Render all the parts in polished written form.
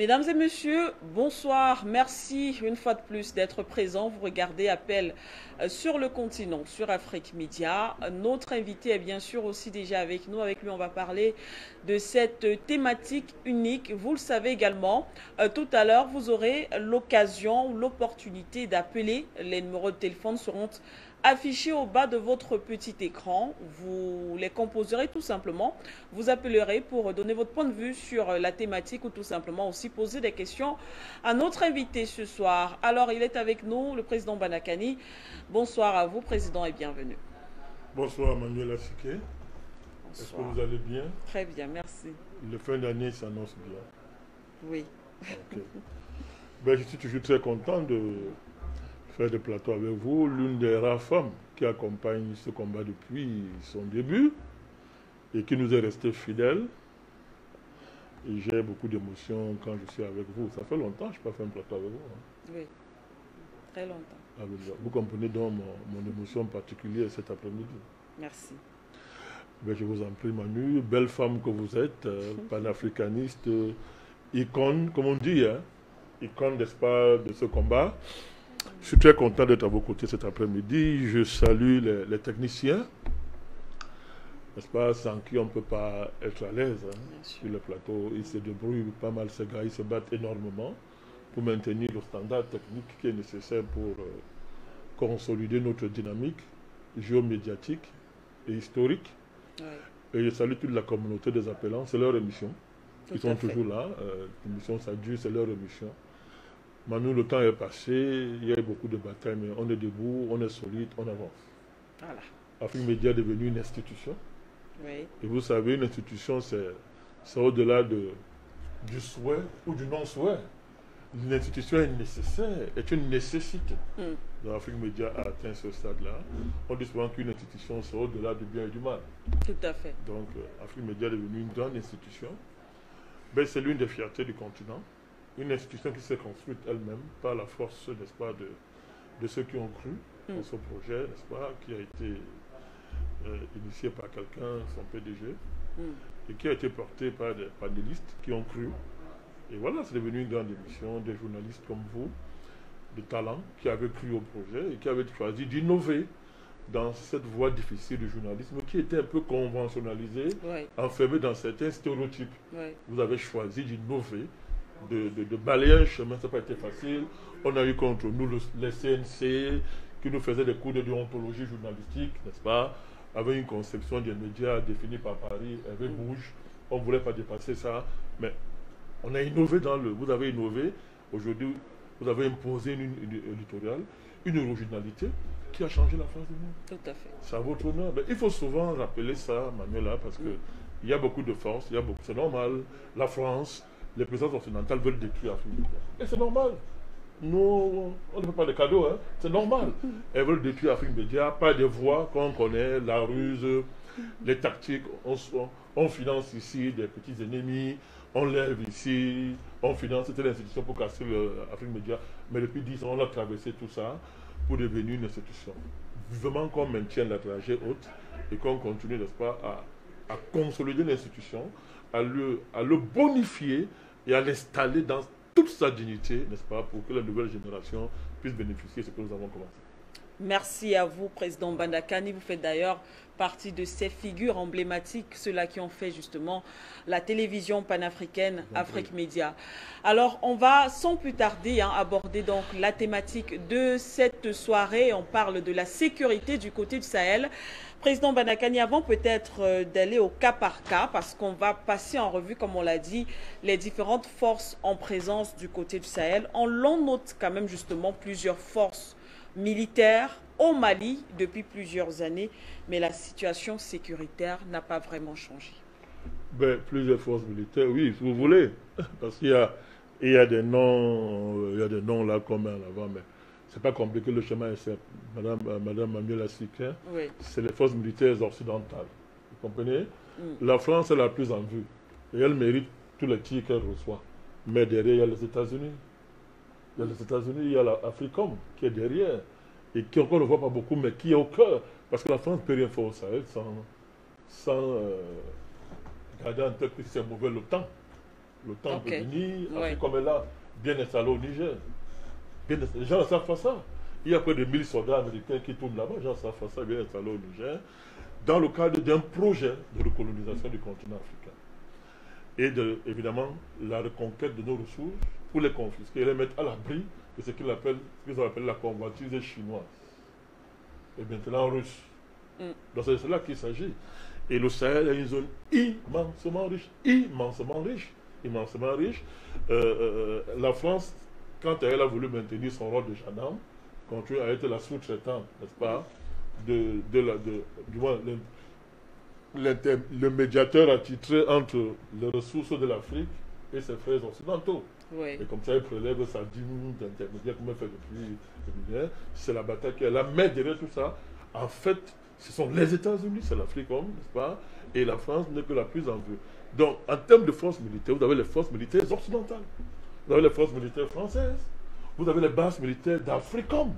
Mesdames et messieurs, bonsoir. Merci une fois de plus d'être présents. Vous regardez Appel sur le continent, sur Afrique Média. Notre invité est bien sûr aussi déjà avec nous. Avec lui, on va parler de cette thématique unique. Vous le savez également, tout à l'heure, vous aurez l'occasion, l'opportunité d'appeler. Les numéros de téléphone seront affichés au bas de votre petit écran. Vous les composerez tout simplement. Vous appellerez pour donner votre point de vue sur la thématique ou tout simplement aussi poser des questions à notre invité ce soir. Alors, il est avec nous, le président Banakani. Bonsoir à vous, président, et bienvenue. Bonsoir Manuel Asiké. Est-ce que Bonsoir. vous allez bien? Très bien, merci. Le fin d'année s'annonce bien. Oui. Ok. Je suis toujours très content de faire des plateaux avec vous. L'une des rares femmes qui accompagne ce combat depuis son début et qui nous est restée fidèle. Et j'ai beaucoup d'émotions quand je suis avec vous. Ça fait longtemps que je n'ai pas fait un plateau avec vous. Oui, très longtemps. Vous comprenez donc mon émotion particulière cet après-midi. Merci. Je vous en prie, Manu. Belle femme que vous êtes, panafricaniste, icône, comme on dit, hein, icône, n'est-ce pas, de ce combat. Je suis très content d'être à vos côtés cet après-midi. Je salue les techniciens, n'est-ce pas, sans qui on ne peut pas être à l'aise sur le plateau. Ils se débrouillent pas mal, ces gars, ils se battent énormément pour maintenir le standard technique qui est nécessaire pour consolider notre dynamique géomédiatique et historique. Oui. Et je salue toute la communauté des appelants, c'est leur émission. Tout Ils sont à fait. toujours là. L'émission, ça dure, c'est leur émission. Manu, le temps est passé, il y a eu beaucoup de batailles, mais on est debout, on est solide, on avance. Voilà. Afrique Média est devenue une institution. Oui. Et vous savez, une institution, c'est au-delà du souhait ou du non-souhait. Une institution est nécessaire, est une nécessité. L'Afrique Média a atteint ce stade-là. On dit souvent qu'une institution, c'est au-delà du bien et du mal. Tout à fait. Donc, Afrique Média est devenue une grande institution. C'est l'une des fiertés du continent. Une institution qui s'est construite elle-même par la force, n'est-ce pas, de ceux qui ont cru dans ce projet, n'est-ce pas, qui a été initié par quelqu'un, son PDG, et qui a été porté par des panélistes qui ont cru. Et voilà, c'est devenu une grande émission, des journalistes comme vous, de talent, qui avaient cru au projet et qui avaient choisi d'innover dans cette voie difficile du journalisme qui était un peu conventionnalisée, Oui. enfermée dans certains stéréotypes. Oui. Vous avez choisi d'innover, de balayer un chemin, ça n'a pas été facile. On a eu contre nous les CNC qui nous faisaient des cours de déontologie journalistique, n'est-ce pas, avec une conception des médias définie par Paris, Hervé Bouge. On ne voulait pas dépasser ça, mais on a innové vous avez innové. Aujourd'hui, vous avez imposé une éditoriale, une originalité qui a changé la face du monde. Tout à fait. C'est à votre honneur. Il faut souvent rappeler ça, Manuela, parce qu'il y a beaucoup de force, c'est normal. La France, les puissances occidentales veulent détruire l'Afrique. Et c'est normal. Nous, on ne fait pas de cadeaux, hein. C'est normal. Elles veulent détruire l'Afrique Média par des voies qu'on connaît, la ruse, les tactiques. On finance ici des petits ennemis, on lève ici, on finance cette institution pour casser l'Afrique Média. Mais depuis 10 ans, on a traversé tout ça pour devenir une institution. Vivement qu'on maintienne la dragée haute et qu'on continue, n'est-ce pas, à consolider l'institution, à le bonifier et à l'installer dans toute sa dignité, n'est-ce pas, pour que la nouvelle génération puisse bénéficier de ce que nous avons commencé. Merci à vous, président Bandakani. Vous faites d'ailleurs partie de ces figures emblématiques, ceux-là qui ont fait justement la télévision panafricaine Afrique Média. Alors, on va sans plus tarder aborder donc la thématique de cette soirée. On parle de la sécurité du côté du Sahel. Président Bandakani, avant peut-être d'aller au cas par cas, parce qu'on va passer en revue, comme on l'a dit, les différentes forces en présence du côté du Sahel. On l'en note quand même justement plusieurs forces militaires au Mali depuis plusieurs années, mais la situation sécuritaire n'a pas vraiment changé. Plusieurs forces militaires, oui, si vous voulez, parce qu'il y a des noms là qu'on met en avant, mais c'est pas compliqué, le chemin est simple. Madame Manuela Siquin, Oui. c'est les forces militaires occidentales. Vous comprenez? La France est la plus en vue et elle mérite tous les tirs qu'elle reçoit. Mais derrière, il y a les États-Unis. Il y a les États-Unis, il y a l'Africom qui est derrière et qui encore ne voit pas beaucoup, mais qui est au cœur. Parce que la France ne peut rien faire au Sahel sans garder en tête que c'est mauvais le temps. Le temps Ok. peut venir, Ouais. Afrique comme elle a bien installé au Niger. Les gens ne savent pas ça. Il y a près de 1000 soldats américains qui tournent là-bas, les gens ne savent pas ça, bien installés au Niger, dans le cadre d'un projet de recolonisation du continent africain. Et évidemment, la reconquête de nos ressources pour les confisquer et les mettre à l'abri de ce qu'ils appellent la convoitise chinoise. Et maintenant russe. Mm. Donc c'est de cela qu'il s'agit. Et le Sahel est une zone immensement riche, immensément riche, immensément riche. La France, quand elle a voulu maintenir son rôle de gendarme, continue à être la sous-traitante, n'est-ce pas, du moins, le médiateur attitré entre les ressources de l'Afrique et ses frères occidentaux. Oui. Et comme ça, elle prélève sa dîme d'intermédiaire, comme elle fait depuis des millénaires. C'est la bataille qui est là. Mais derrière tout ça, en fait, ce sont les États-Unis, c'est l'Afrique, n'est-ce pas? Et la France n'est que la plus en vue. Donc, en termes de forces militaires, vous avez les forces militaires occidentales. Vous avez les forces militaires françaises. Vous avez les bases militaires d'Africom.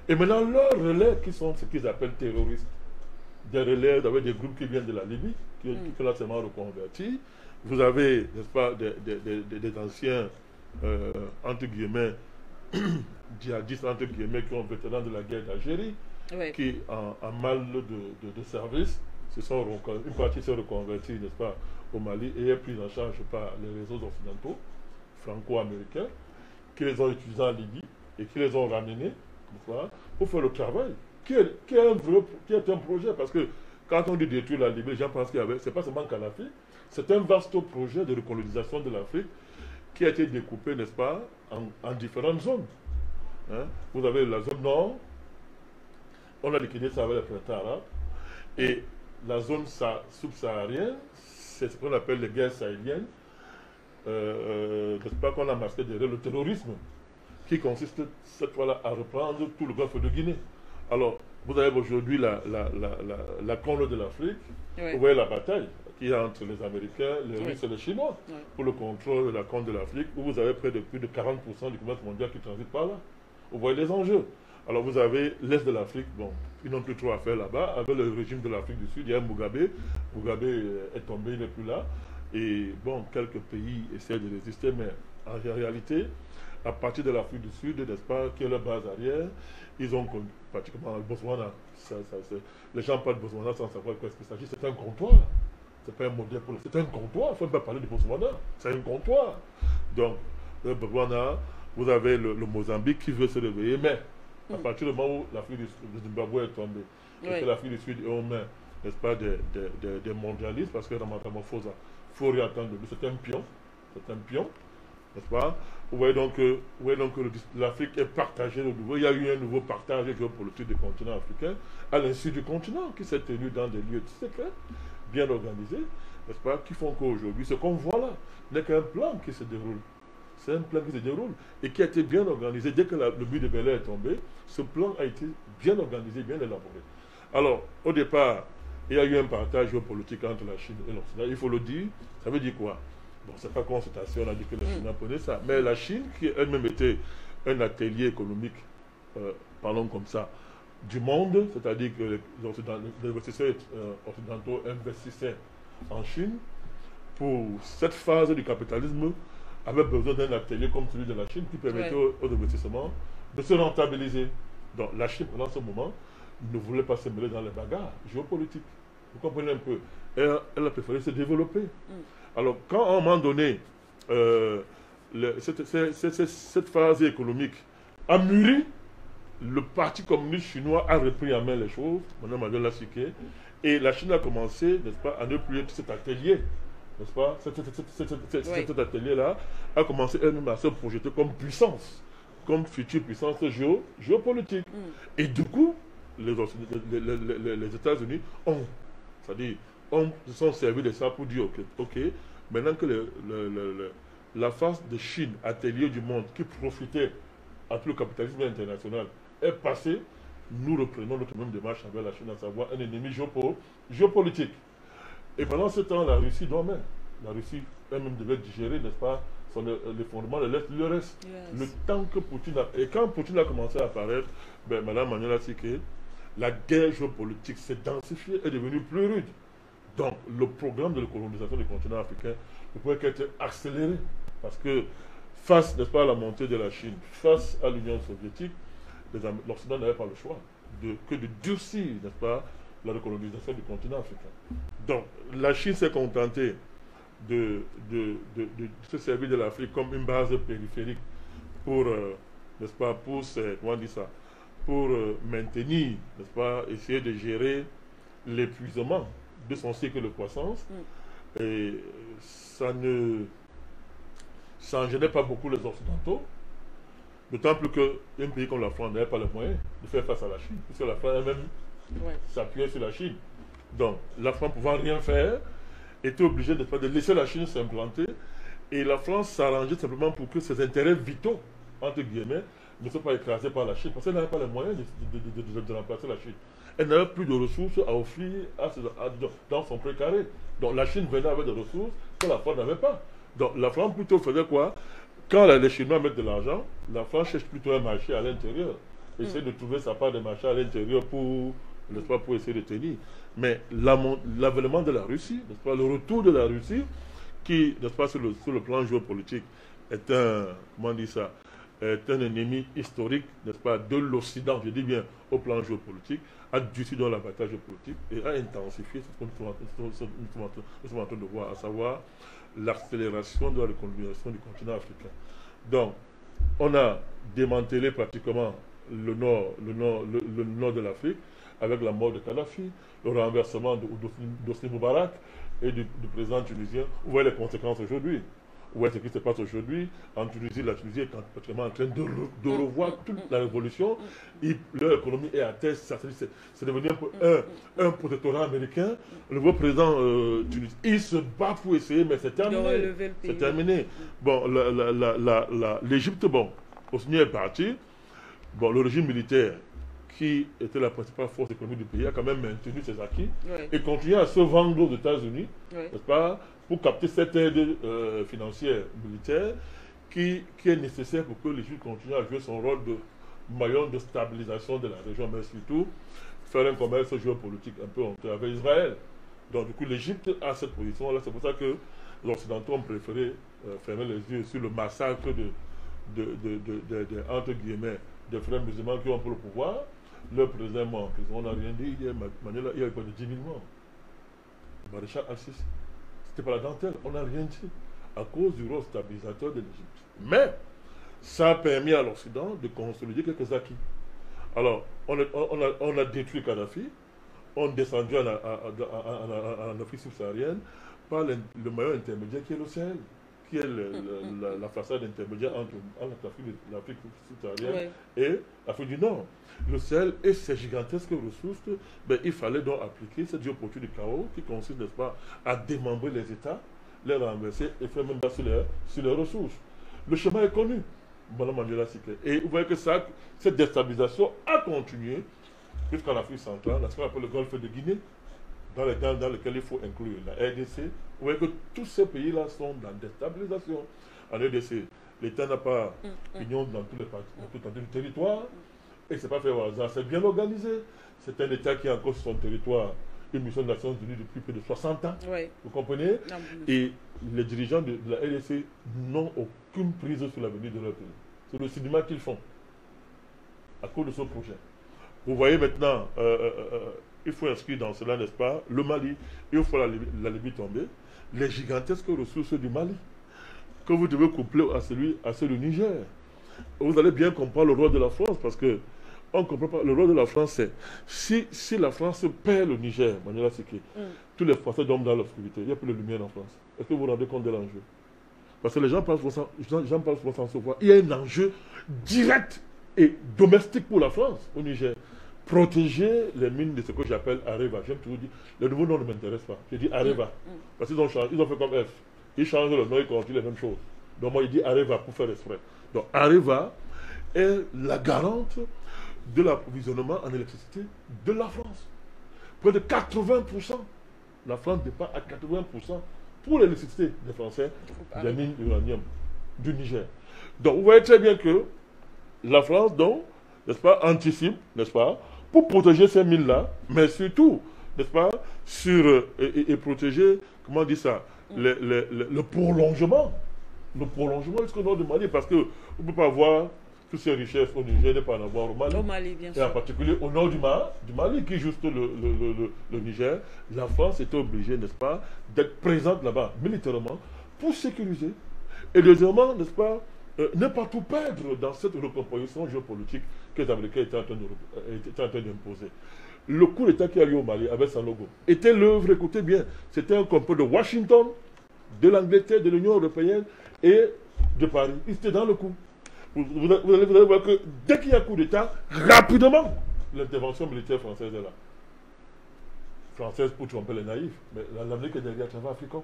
Et maintenant, leurs relais, qui sont ce qu'ils appellent terroristes. Des relais, vous avez des groupes qui viennent de la Libye, qui sont là seulement reconvertis. Vous avez, n'est-ce pas, des anciens, entre guillemets, djihadistes, entre guillemets, qui sont vétérans de la guerre d'Algérie, Oui. qui, en mal de service, une partie s'est reconvertie, n'est-ce pas, au Mali et est prise en charge par les réseaux occidentaux, franco-américains, qui les ont utilisés en Libye et qui les ont ramenés, n'est-ce pas, pour faire le travail, qui est un projet, parce que quand on dit détruire la Libye, les gens pensent qu'il y avait, c'est pas seulement Kadhafi, c'est un vaste projet de recolonisation de l'Afrique qui a été découpé, n'est-ce pas, en différentes zones. Hein? Vous avez la zone nord, on a liquidé ça avec le printemps arabe, et la zone subsaharienne, c'est ce qu'on appelle les guerres sahéliennes, n'est-ce pas, qu'on a masqué derrière le terrorisme, qui consiste cette fois-là à reprendre tout le golfe de Guinée. Alors, vous avez aujourd'hui la corne de l'Afrique, Oui. vous voyez la bataille qui est entre les Américains, les Oui. Russes et les Chinois Oui. pour le contrôle de la corne de l'Afrique, où vous avez plus de 40% du commerce mondial qui transite par là. Vous voyez les enjeux. Alors vous avez l'Est de l'Afrique, bon, ils n'ont plus trop à faire là-bas. Avec le régime de l'Afrique du Sud, il y a Mugabe. Mugabe est tombé, il n'est plus là. Et bon, quelques pays essaient de résister, mais en réalité, à partir de l'Afrique du Sud, n'est-ce pas, qui est leur base arrière, ils ont pratiquement le Botswana. Les gens parlent de Botswana sans savoir de quoi il s'agit. C'est un comptoir. C'est pas un modèle pour c'est un comptoir. Il ne faut pas parler de Botswana. C'est un comptoir. Donc, le Botswana, vous avez le Mozambique qui veut se réveiller, mais à partir du moment où l'Afrique du Sud, le Zimbabwe est tombé, et que l'Afrique du Sud est aux mains, n'est-ce pas, des mondialistes, parce que la métamorphose, il faut rien attendre de lui, c'est un pion, n'est-ce pas? Vous voyez donc que l'Afrique est partagée de nouveau. Il y a eu un nouveau partage géopolitique du continent africain, à l'insu du continent, qui s'est tenu dans des lieux secrets, bien organisés, n'est-ce pas, qui font qu'aujourd'hui, ce qu'on voit là n'est qu'un plan qui se déroule. C'est un plan qui se déroule et qui a été bien organisé. Dès que le but de Bel-Air est tombé, ce plan a été bien organisé, bien élaboré. Alors, au départ, il y a eu un partage géopolitique entre la Chine et l'Occident. Il faut le dire. Ça veut dire quoi? Bon, c'est pas consultation, on a dit que la Chine apprenait ça. Mais la Chine, qui elle-même était un atelier économique, parlons comme ça, du monde, c'est-à-dire que les investisseurs occidentaux investissaient en Chine, pour cette phase du capitalisme, avait besoin d'un atelier comme celui de la Chine qui permettait aux investissements de se rentabiliser. Donc la Chine, pendant ce moment, ne voulait pas se mêler dans les bagarres géopolitiques. Vous comprenez un peu? Elle a préféré se développer. Alors, quand à un moment donné, cette phase économique a mûri, le Parti communiste chinois a repris en main les choses, Mme Madeleine Lassiquet, et la Chine a commencé, n'est-ce pas, à ne plus être cet atelier. N'est-ce pas? Cet atelier-là a commencé elle-même à se projeter comme puissance, comme future puissance géopolitique. Et du coup, les États-Unis se sont servis de ça pour dire, ok, maintenant que la phase de Chine, atelier du monde, qui profitait à tout le capitalisme international, est passée, nous reprenons notre même démarche avec la Chine, à savoir un ennemi géopolitique. Et pendant ce temps, la Russie dormait. La Russie elle-même devait digérer, n'est-ce pas, les fondements de l'Est, le reste. Yes. Le temps que Poutine a... Et quand Poutine a commencé à apparaître, Mme Manuela Sique, la guerre géopolitique s'est densifiée, est devenue plus rude. Donc, le programme de colonisation du continent africain ne pourrait qu'être accéléré. Parce que face, n'est-ce pas, à la montée de la Chine, face à l'Union soviétique, l'Occident n'avait pas le choix que de durcir, n'est-ce pas, la recolonisation du continent africain. Donc, la Chine s'est contentée de se servir de l'Afrique comme une base périphérique pour, n'est-ce pas, pour, comment on dit ça, pour maintenir, n'est-ce pas, essayer de gérer l'épuisement de son cycle de croissance. Et ça en gênait pas beaucoup les Occidentaux, d'autant plus qu'un pays comme la France n'avait pas les moyens de faire face à la Chine, puisque la France elle-même s'appuyait sur la Chine. Donc, la France pouvant rien faire, était obligée de laisser la Chine s'implanter, et la France s'arrangeait simplement pour que ses intérêts vitaux, entre guillemets, ne soient pas écrasés par la Chine, parce qu'elle n'avait pas les moyens de remplacer la Chine. Elle n'avait plus de ressources à offrir dans son précaré. Donc la Chine venait avec des ressources que la France n'avait pas. Donc la France plutôt faisait quoi? Quand les Chinois mettent de l'argent, la France cherche plutôt un marché à l'intérieur. Essaie de trouver sa part de marché à l'intérieur pour essayer de tenir. Mais l'avènement de la Russie, n'est-ce pas, le retour de la Russie, qui, n'est-ce pas, sur le plan géopolitique, est est un ennemi historique, n'est-ce pas, de l'Occident, je dis bien au plan géopolitique, a durci dans la bataille géopolitique et a intensifié ce que nous sommes en train de voir, à savoir l'accélération de la recolonisation du continent africain. Donc, on a démantelé pratiquement le nord de l'Afrique avec la mort de Kadhafi, le renversement d'Hosni Moubarak et du président tunisien. Vous voyez les conséquences aujourd'hui. Vous voyez ce qui se passe aujourd'hui en Tunisie. La Tunisie est pratiquement en train de revoir toute la révolution. Leur économie est à terre. C'est devenu un protectorat américain. Le nouveau président tunisien, il se bat pour essayer, mais c'est terminé. C'est terminé. Bon, l'Égypte, bon, Hosni est parti. Bon, le régime militaire, qui était la principale force économique du pays, a quand même maintenu ses acquis et continue à se vendre aux États-Unis, n'est-ce pas, pour capter cette aide financière militaire qui est nécessaire pour que l'Égypte continue à jouer son rôle de maillon de stabilisation de la région, mais surtout faire un commerce géopolitique un peu honteux avec Israël. Donc du coup l'Égypte a cette position-là. C'est pour ça que les Occidentaux ont préféré fermer les yeux sur le massacre entre guillemets, des frères musulmans qui ont pris le pouvoir. Le président mort en prison, on n'a rien dit. Il y a quoi de 10 000 morts. Maréchal Al-Sisi, c'était pas la dentelle, on n'a rien dit à cause du rôle stabilisateur de l'Égypte. Mais ça a permis à l'Occident de consolider quelques acquis. Alors, on a détruit Kadhafi, on est descendu en Afrique subsaharienne par le maillon intermédiaire qui est le Sahel, qui est la façade intermédiaire entre l'Afrique subsaharienne et l'Afrique du Nord. Le Sahel et ses gigantesques ressources, ben, il fallait donc appliquer cette géopolitique du chaos qui consiste, n'est-ce pas, à démembrer les États, les renverser et faire même sur les ressources. Le chemin est connu, Madame Angela Siclé. Et vous voyez que cette déstabilisation a continué jusqu'en Afrique centrale, dans ce qu'on appelle le golfe de Guinée, dans lequel il faut inclure la RDC. Vous voyez que tous ces pays-là sont dans déstabilisation. En RDC, l'État n'a pas pignon dans tous les parties du territoire. Et ce n'est pas fait au hasard, c'est bien organisé. C'est un État qui a encore sur son territoire une mission des Nations Unies depuis plus de 60 ans. Vous comprenez? Non. Et les dirigeants de la RDC n'ont aucune prise sur l'avenir de leur pays. C'est le cinéma qu'ils font à cause de ce projet. Vous voyez maintenant, il faut inscrire dans cela, n'est-ce pas, le Mali. Il faut la Libye tomber. Les gigantesques ressources du Mali, que vous devez coupler à celui du Niger. Vous allez bien comprendre le rôle de la France, parce que on ne comprend pas. Le rôle de la France, c'est si la France perd le Niger, Manuela Siki, tous les Français dorment dans l'obscurité. Il n'y a plus de lumière en France. Est-ce que vous vous rendez compte de l'enjeu? Parce que les gens parlent souvent sans se voir. Il y a un enjeu direct et domestique pour la France au Niger. Protéger les mines de ce que j'appelle Areva. J'aime toujours dire, le nouveau nom ne m'intéresse pas. Je dis Areva. Parce qu'ils ont changé, ils ont fait comme F. Ils changent le nom, ils continuent les mêmes choses. Donc moi, je dis Areva pour faire exprès. Donc Areva est la garante de l'approvisionnement en électricité de la France. Près de 80%. La France dépend à 80% pour l'électricité des Français des mines d'uranium du Niger. Donc vous voyez très bien que la France, donc, n'est-ce pas, anticipe, n'est-ce pas, pour protéger ces mines-là, mais surtout, n'est-ce pas, sur et protéger, comment on dit ça, le prolongement. Le prolongement jusqu'au nord du Mali, parce qu'on ne peut pas avoir toutes ces richesses au Niger, ne pas en avoir au Mali. Au Mali, bien sûr. Et en particulier au nord du Mali, qui est juste le Niger. La France était obligée, n'est-ce pas, d'être présente là-bas, militairement, pour sécuriser. Et deuxièmement, n'est-ce pas, ne pas tout perdre dans cette recomposition géopolitique que les Américains étaient en train d'imposer. Le coup d'État qui a eu au Mali avec son logo était l'œuvre, écoutez bien, c'était un complot de Washington, de l'Angleterre, de l'Union européenne et de Paris. Ils étaient dans le coup. Vous allez voir que dès qu'il y a coup d'État, rapidement, l'intervention militaire française est là. Française pour tromper les naïfs, mais l'Amérique est derrière à travers Africain.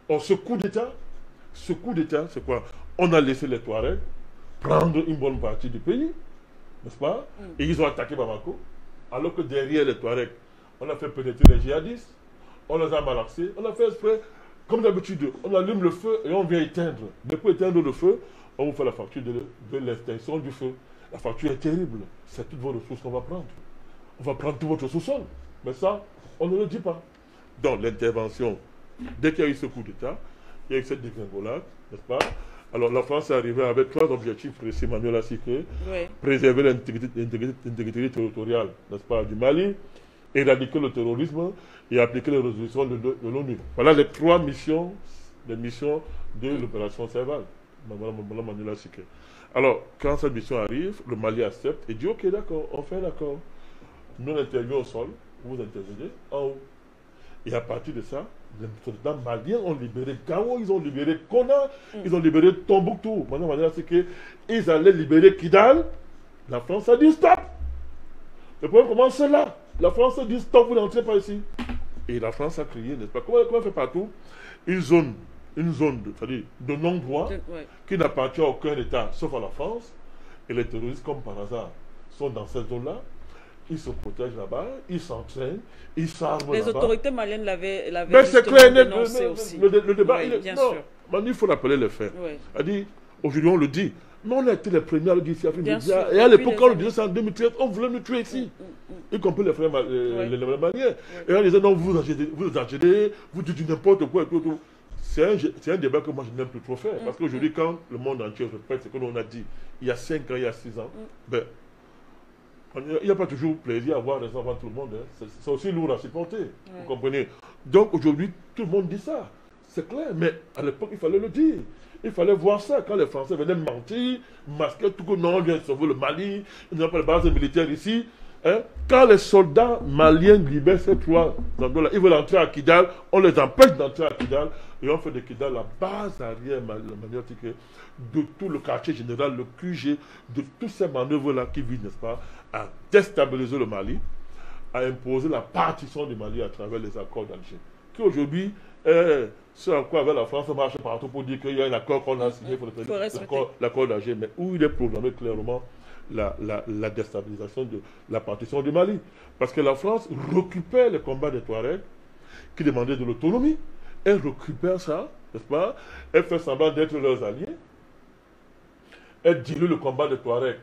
Or, ce coup d'État, c'est quoi? On a laissé les Touaregs prendre une bonne partie du pays, n'est-ce pas? Et ils ont attaqué Bamako, alors que derrière les Touaregs, on a fait pénétrer les djihadistes, on les a malaxés, on a fait exprès, comme d'habitude, on allume le feu et on vient éteindre. Mais pour éteindre le feu, on vous fait la facture de l'extinction du feu. La facture est terrible, c'est toutes vos ressources qu'on va prendre. On va prendre tout votre sous-sol. Mais ça, on ne le dit pas. Donc l'intervention, dès qu'il y a eu ce coup d'État, il y a eu cette dégringolade, n'est-ce pas? Alors la France est arrivée avec 3 objectifs précis, Manuel a cité. Oui. Préserver l'intégrité territoriale, n'est-ce pas, du Mali, éradiquer le terrorisme et appliquer les résolutions de l'ONU. Voilà les 3 missions, les missions de l'opération Serval. Manuel a cité. Alors, quand cette mission arrive, le Mali accepte et dit ok, d'accord, on fait un accord. Nous on intervient au sol, vous intervenez en haut. Et à partir de ça, les soldats maliens ont libéré Gao, ils ont libéré Kona, ils ont libéré Tombouctou. Maintenant, c'est qu'ils allaient libérer Kidal. La France a dit stop. Le problème commence là. La France a dit stop, vous n'entrez pas ici. Et la France a crié, n'est-ce pas? Comment elle fait partout? Une zone c'est-à-dire de non-droit, qui n'appartient à aucun État, sauf à la France. Et les terroristes, comme par hasard, sont dans cette zone-là. Ils se protègent là-bas, ils s'entraînent, ils s'arment là-bas. Les autorités maliennes l'avaient dénoncé aussi. Le débat, oui, bien sûr. Non, il faut rappeler les faits. Oui. C'est-à-dire, aujourd'hui on le dit, mais on a été les premiers à le dire ici à Afrique Média. Et à l'époque, quand on le disait ça en 2013, on voulait nous tuer ici. Y compris les frères les Maliens. Et on disait, non, vous exagérez, vous dites n'importe quoi et tout. C'est un débat que moi je n'aime plus trop faire. Parce qu'aujourd'hui, quand le monde entier répète ce que l'on a dit il y a 5 ans, il y a 6 ans, ben, il n'y a pas toujours plaisir à voir raison avant tout le monde. Hein. C'est aussi lourd à supporter. Vous comprenez? Donc aujourd'hui, tout le monde dit ça. C'est clair. Mais à l'époque, il fallait le dire. Il fallait voir ça. Quand les Français venaient mentir, masquer tout que non, on vient de sauver le Mali, il n'y a pas de base militaire ici. Hein? Quand les soldats maliens libèrent ces 3 endroits-là, ils veulent entrer à Kidal, on les empêche d'entrer à Kidal et on fait de Kidal la base arrière magnétique de tout le quartier général, le QG, de toutes ces manœuvres-là qui visent, n'est-ce pas, à déstabiliser le Mali, à imposer la partition du Mali à travers les accords d'Alger. Qui aujourd'hui, ce à quoi avec la France marche partout pour dire qu'il y a un accord qu'on a signé, l'accord d'Alger, mais où il est programmé clairement la déstabilisation de la partition du Mali. Parce que la France récupère les combats des Touaregs qui demandaient de l'autonomie. Elle récupère ça, n'est-ce pas? Elle fait semblant d'être leurs alliés. Elle dilue le combat des Touaregs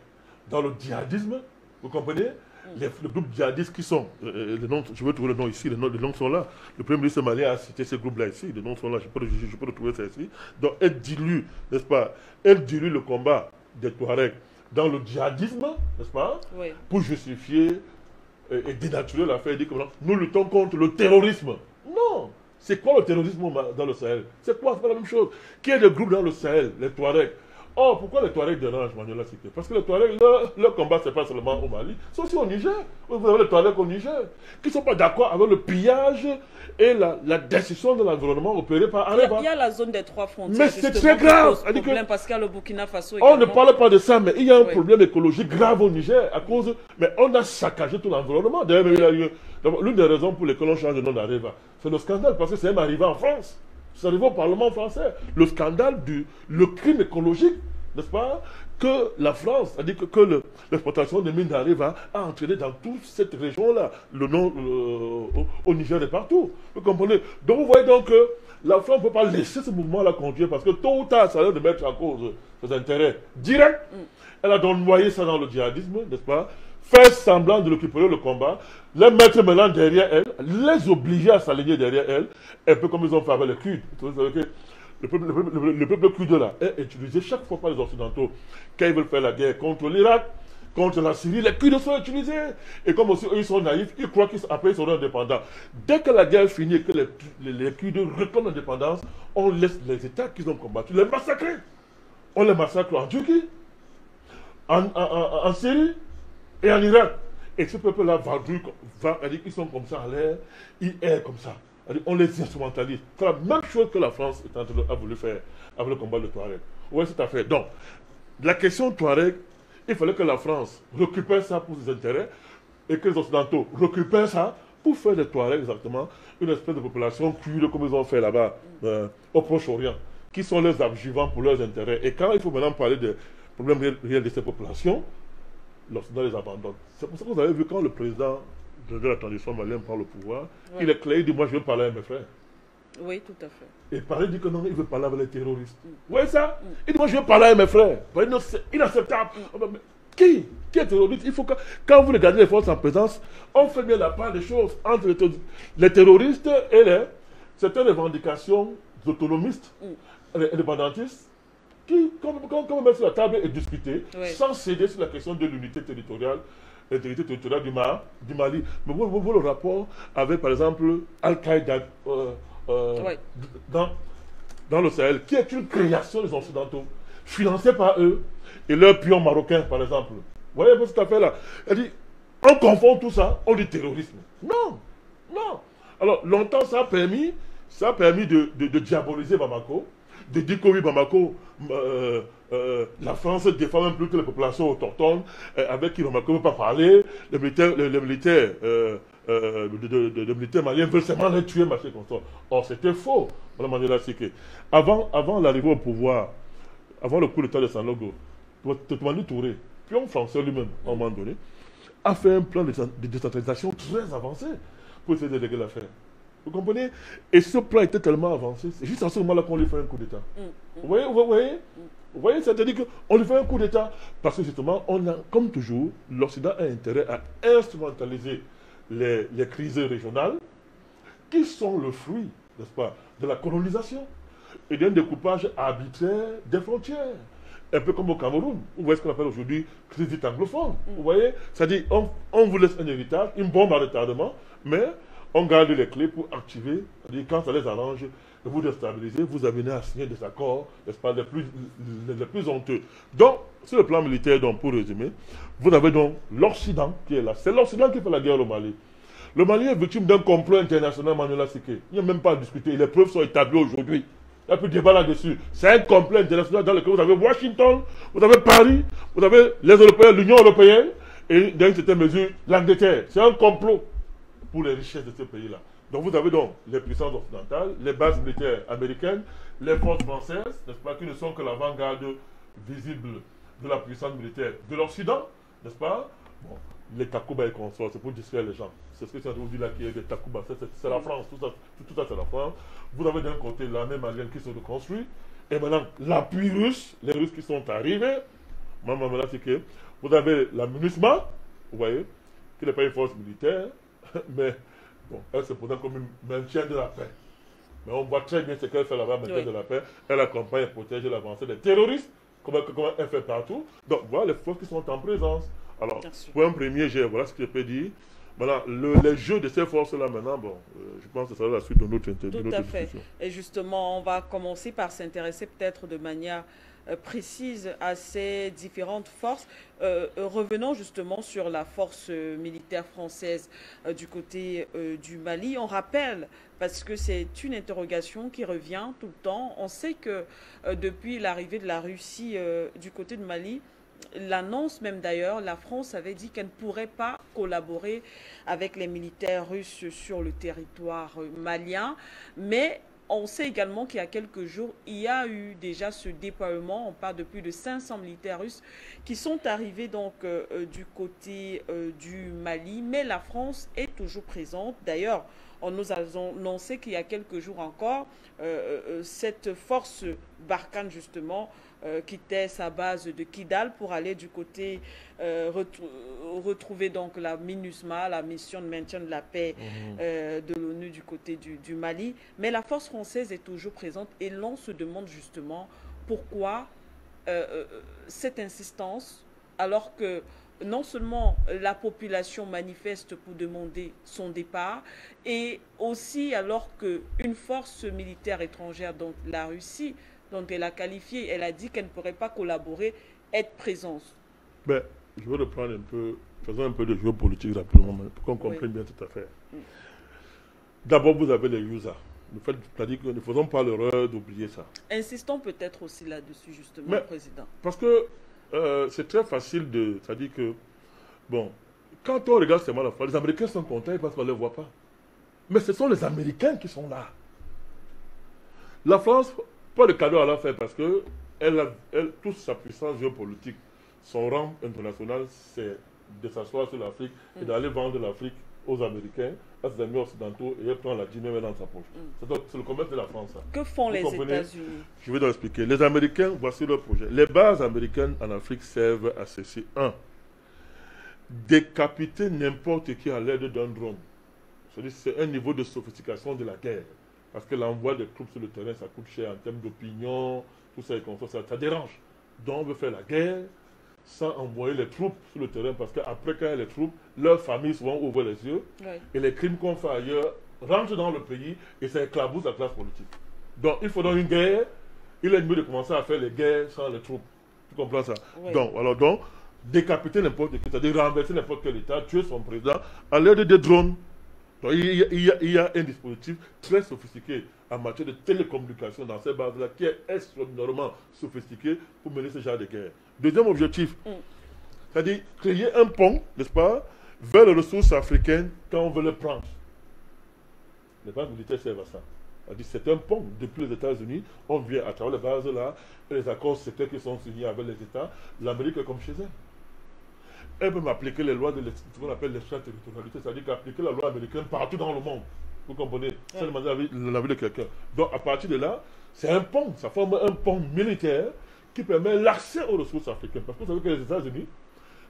dans le djihadisme. Vous comprenez? Les groupes djihadistes qui sont, les noms, je vais trouver le nom ici, les noms sont là. Le Premier ministre malien a cité ces groupes-là ici, les noms sont là, je peux retrouver ça ici. Donc elle dilue, n'est-ce pas? Elle dilue le combat des Touaregs dans le djihadisme, n'est-ce pas? Oui. Pour justifier et dénaturer l'affaire et dire que nous luttons contre le terrorisme. Non! C'est quoi le terrorisme dans le Sahel? C'est quoi? C'est pas la même chose. Qui est le groupe dans le Sahel? Les Touaregs. Oh, pourquoi les Touaregs dérangent, Manuel a cité? Parce que les Touaregs, leur combat, ce n'est pas seulement au Mali, c'est aussi au Niger. Vous avez les Touaregs au Niger, qui ne sont pas d'accord avec le pillage et la destruction de l'environnement opérée par Areva. Il y a la zone des 3 frontières. Mais c'est très grave. Parce qu'il y a le Burkina Faso également. On ne parle pas de ça, mais il y a un problème écologique grave au Niger à cause. Mais on a saccagé tout l'environnement. D'ailleurs, l'une des raisons pour lesquelles on change de nom d'Areva, c'est le scandale, parce que c'est même arrivé en France. C'est arrivé au Parlement français. Le scandale le crime écologique, n'est-ce pas, que la France, c'est-à-dire que l'exploitation des mines d'Areva a entraîné dans toute cette région-là, au Niger et partout. Vous comprenez? Donc vous voyez donc que la France ne peut pas laisser ce mouvement-là conduire parce que tôt ou tard, ça a l'air de mettre en cause ses intérêts directs. Elle a donc noyé ça dans le djihadisme, n'est-ce pas? faire semblant de récupérer le combat, les mettre maintenant derrière elle, les obliger à s'aligner derrière elle, un peu comme ils ont fait avec les Kurdes. Vous savez que le peuple kurde là est utilisé chaque fois par les Occidentaux. Quand ils veulent faire la guerre contre l'Irak, contre la Syrie, les Kurdes sont utilisés. Et comme aussi eux, ils sont naïfs, ils croient qu'après ils seront indépendants. Dès que la guerre finit et que les Kurdes réclament l'indépendance, on laisse les États qu'ils ont combattus les massacrer. On les massacre en Turquie, en Syrie et en Irak. Et ce peuple-là va dire qu'ils sont comme ça en l'air, ils errent comme ça. On les instrumentalise. C'est la même chose que la France a voulu faire avec le combat de Touareg. Oui, c'est à fait. Donc, la question Touareg, il fallait que la France récupère ça pour ses intérêts et que les Occidentaux récupèrent ça pour faire des Touaregs exactement une espèce de population kurde comme ils ont fait là-bas au Proche-Orient, qui sont leurs adjuvants pour leurs intérêts. Et quand il faut maintenant parler des problèmes réels de ces populations, l'Occident les abandonne. C'est pour ça que vous avez vu quand le président de la transition malienne prend le pouvoir, ouais, il est clair, il dit moi je veux parler avec mes frères. Oui, tout à fait. Et pareil dit que non, il veut parler avec les terroristes. Vous voyez ça? Il dit moi je veux parler avec mes frères. C'est inacceptable. Qui est terroriste? Il faut que, quand vous regardez les forces en présence, on fait bien la part des choses entre les terroristes et certaines revendications autonomistes, indépendantistes, qui, comme mettre sur la table et discuter, oui, sans céder sur la question de l'unité territoriale, l'intégrité territoriale du Mali. Mais vous le rapport avec, par exemple, Al-Qaïda oui, dans le Sahel, qui est une création des Occidentaux, financée par eux, et leurs pions marocains, par exemple. Vous voyez un peu cette affaire-là? Elle dit, on confond tout ça, on dit terrorisme. Non, non. Alors, longtemps, ça a permis de diaboliser Bamako, de dire que oui, Bamako, la France défend même plus que les populations autochtones, avec qui Bamako ne veut pas parler, les militaires maliens veulent seulement les tuer, machin comme ça. Or, c'était faux. Avant l'arrivée au pouvoir, avant le coup d'État de Sanogo, Toumani Touré, pion français lui-même, à un moment donné, a fait un plan de décentralisation très avancé pour essayer de régler l'affaire. Vous comprenez? Et ce plan était tellement avancé, c'est juste à ce moment-là qu'on lui fait un coup d'État. Vous voyez, c'est-à-dire qu'on lui fait un coup d'État parce que justement, on a, comme toujours, l'Occident a intérêt à instrumentaliser les crises régionales qui sont le fruit, n'est-ce pas, de la colonisation et d'un découpage arbitraire des frontières. Un peu comme au Cameroun. Vous voyez ce qu'on appelle aujourd'hui crise dite anglophone. Vous voyez? C'est-à-dire, on vous laisse un héritage, une bombe à retardement, mais on garde les clés pour activer. C'est-à-dire, quand ça les arrange, vous déstabilisez, vous amenez à signer des accords, n'est-ce pas, les plus honteux. Donc, sur le plan militaire, donc, pour résumer, vous avez donc l'Occident qui est là. C'est l'Occident qui fait la guerre au Mali. Le Mali est victime d'un complot international, Manuela Siké. Il n'y a même pas à discuter. Les preuves sont établies aujourd'hui. Il n'y a plus de débat là-dessus. C'est un complot international dans lequel vous avez Washington, vous avez Paris, vous avez les Européens, l'Union européenne, et dans une certaine mesure, l'Angleterre. C'est un complot pour les richesses de ce pays-là. Donc vous avez donc les puissances occidentales, les bases militaires américaines, les forces françaises, n'est-ce pas, qui ne sont que l'avant-garde visible de la puissance militaire de l'Occident, n'est-ce pas? Bon, les Takuba et consorts, c'est pour distraire les gens. C'est ce que c'est vous dire là qui est des Takuba, c'est la France, tout ça c'est la France. Vous avez d'un côté l'armée malienne qui se reconstruit, et maintenant l'appui russe, les Russes qui sont arrivés. Maintenant, c'est que vous avez la MINUSMA, vous voyez, qui n'est pas une force militaire, mais bon, elle se présente comme une maintien de la paix. Mais on voit très bien ce qu'elle fait là-bas, maintien de la paix. Elle accompagne et protège l'avancée des terroristes, comme elle fait partout. Donc voilà les forces qui sont en présence. Alors, pour un premier jet, voilà ce que je peux dire. Voilà, les jeux de ces forces-là maintenant, bon, je pense que ça sera la suite de notre discussion. Tout à fait. Et justement, on va commencer par s'intéresser peut-être de manière précise à ces différentes forces. Revenons justement sur la force militaire française du côté du Mali. On rappelle, parce que c'est une interrogation qui revient tout le temps, on sait que depuis l'arrivée de la Russie du côté de Mali, l'annonce même d'ailleurs, la France avait dit qu'elle ne pourrait pas collaborer avec les militaires russes sur le territoire malien, mais on sait également qu'il y a quelques jours, il y a eu déjà ce déploiement, on parle de plus de 500 militaires russes qui sont arrivés donc du côté du Mali, mais la France est toujours présente. D'ailleurs, on nous a annoncé qu'il y a quelques jours encore, cette force Barkhane justement quittait sa base de Kidal pour aller du côté retrouver donc la MINUSMA, la mission de maintien de la paix de l'ONU du côté du Mali. Mais la force française est toujours présente et l'on se demande justement pourquoi cette insistance alors que non seulement la population manifeste pour demander son départ, et aussi alors qu'une force militaire étrangère, donc la Russie, donc elle a qualifié, elle a dit qu'elle ne pourrait pas collaborer, être présente. Ben, je vais reprendre un peu, faisons un peu de géopolitique rapidement, pour qu'on comprenne bien cette affaire. D'abord, vous avez les USA. C'est-à-dire que ne faisons pas l'erreur d'oublier ça. Insistons peut-être aussi là-dessus, justement, Président. Parce que c'est très facile de... C'est-à-dire que, bon, quand on regarde seulement la France, les Américains sont contents parce qu'on ne les voit pas. Mais ce sont les Américains qui sont là. La France, pas de cadeau à la faire parce que elle, toute sa puissance géopolitique, son rang international, c'est de s'asseoir sur l'Afrique et d'aller vendre l'Afrique aux Américains, à ses amis occidentaux, et elle prend la Guinée dans sa poche. C'est le commerce de la France. Ça. Que font les États-Unis? Je vais l'expliquer. Les Américains, voici leur projet. Les bases américaines en Afrique servent à ceci. 1. Décapiter n'importe qui à l'aide d'un drone. C'est un niveau de sophistication de la guerre. Parce que l'envoi des troupes sur le terrain, ça coûte cher en termes d'opinion, tout ça, ça dérange. Donc on veut faire la guerre sans envoyer les troupes sur le terrain, parce qu'après, quand il y a les troupes, leurs familles souvent ouvrent les yeux, et les crimes qu'on fait ailleurs rentrent dans le pays, et ça éclabousse la classe politique. Donc, il faut dans une guerre, il est mieux de commencer à faire les guerres sans les troupes. Tu comprends ça? Donc, décapiter n'importe qui, c'est-à-dire renverser n'importe quel État, tuer son président, à l'aide des drones. Donc, il y a un dispositif très sophistiqué en matière de télécommunication dans ces bases-là, qui est extraordinairement sophistiqué pour mener ce genre de guerre. Deuxième objectif, c'est-à-dire créer un pont, n'est-ce pas, vers les ressources africaines quand on veut les prendre. Les bases militaires servent à ça. C'est un pont. Depuis les États-Unis, on vient à travers les bases-là, et les accords secrets qui sont signés avec les États, l'Amérique est comme chez elle. Elle peut m'appliquer les lois de ce qu'on appelle l'extraterritorialité, c'est-à-dire qu'appliquer la loi américaine partout dans le monde. Vous comprenez? C'est demander l'avis de quelqu'un. Donc, à partir de là, c'est un pont. Ça forme un pont militaire qui permet l'accès aux ressources africaines. Parce que vous savez que les États-Unis,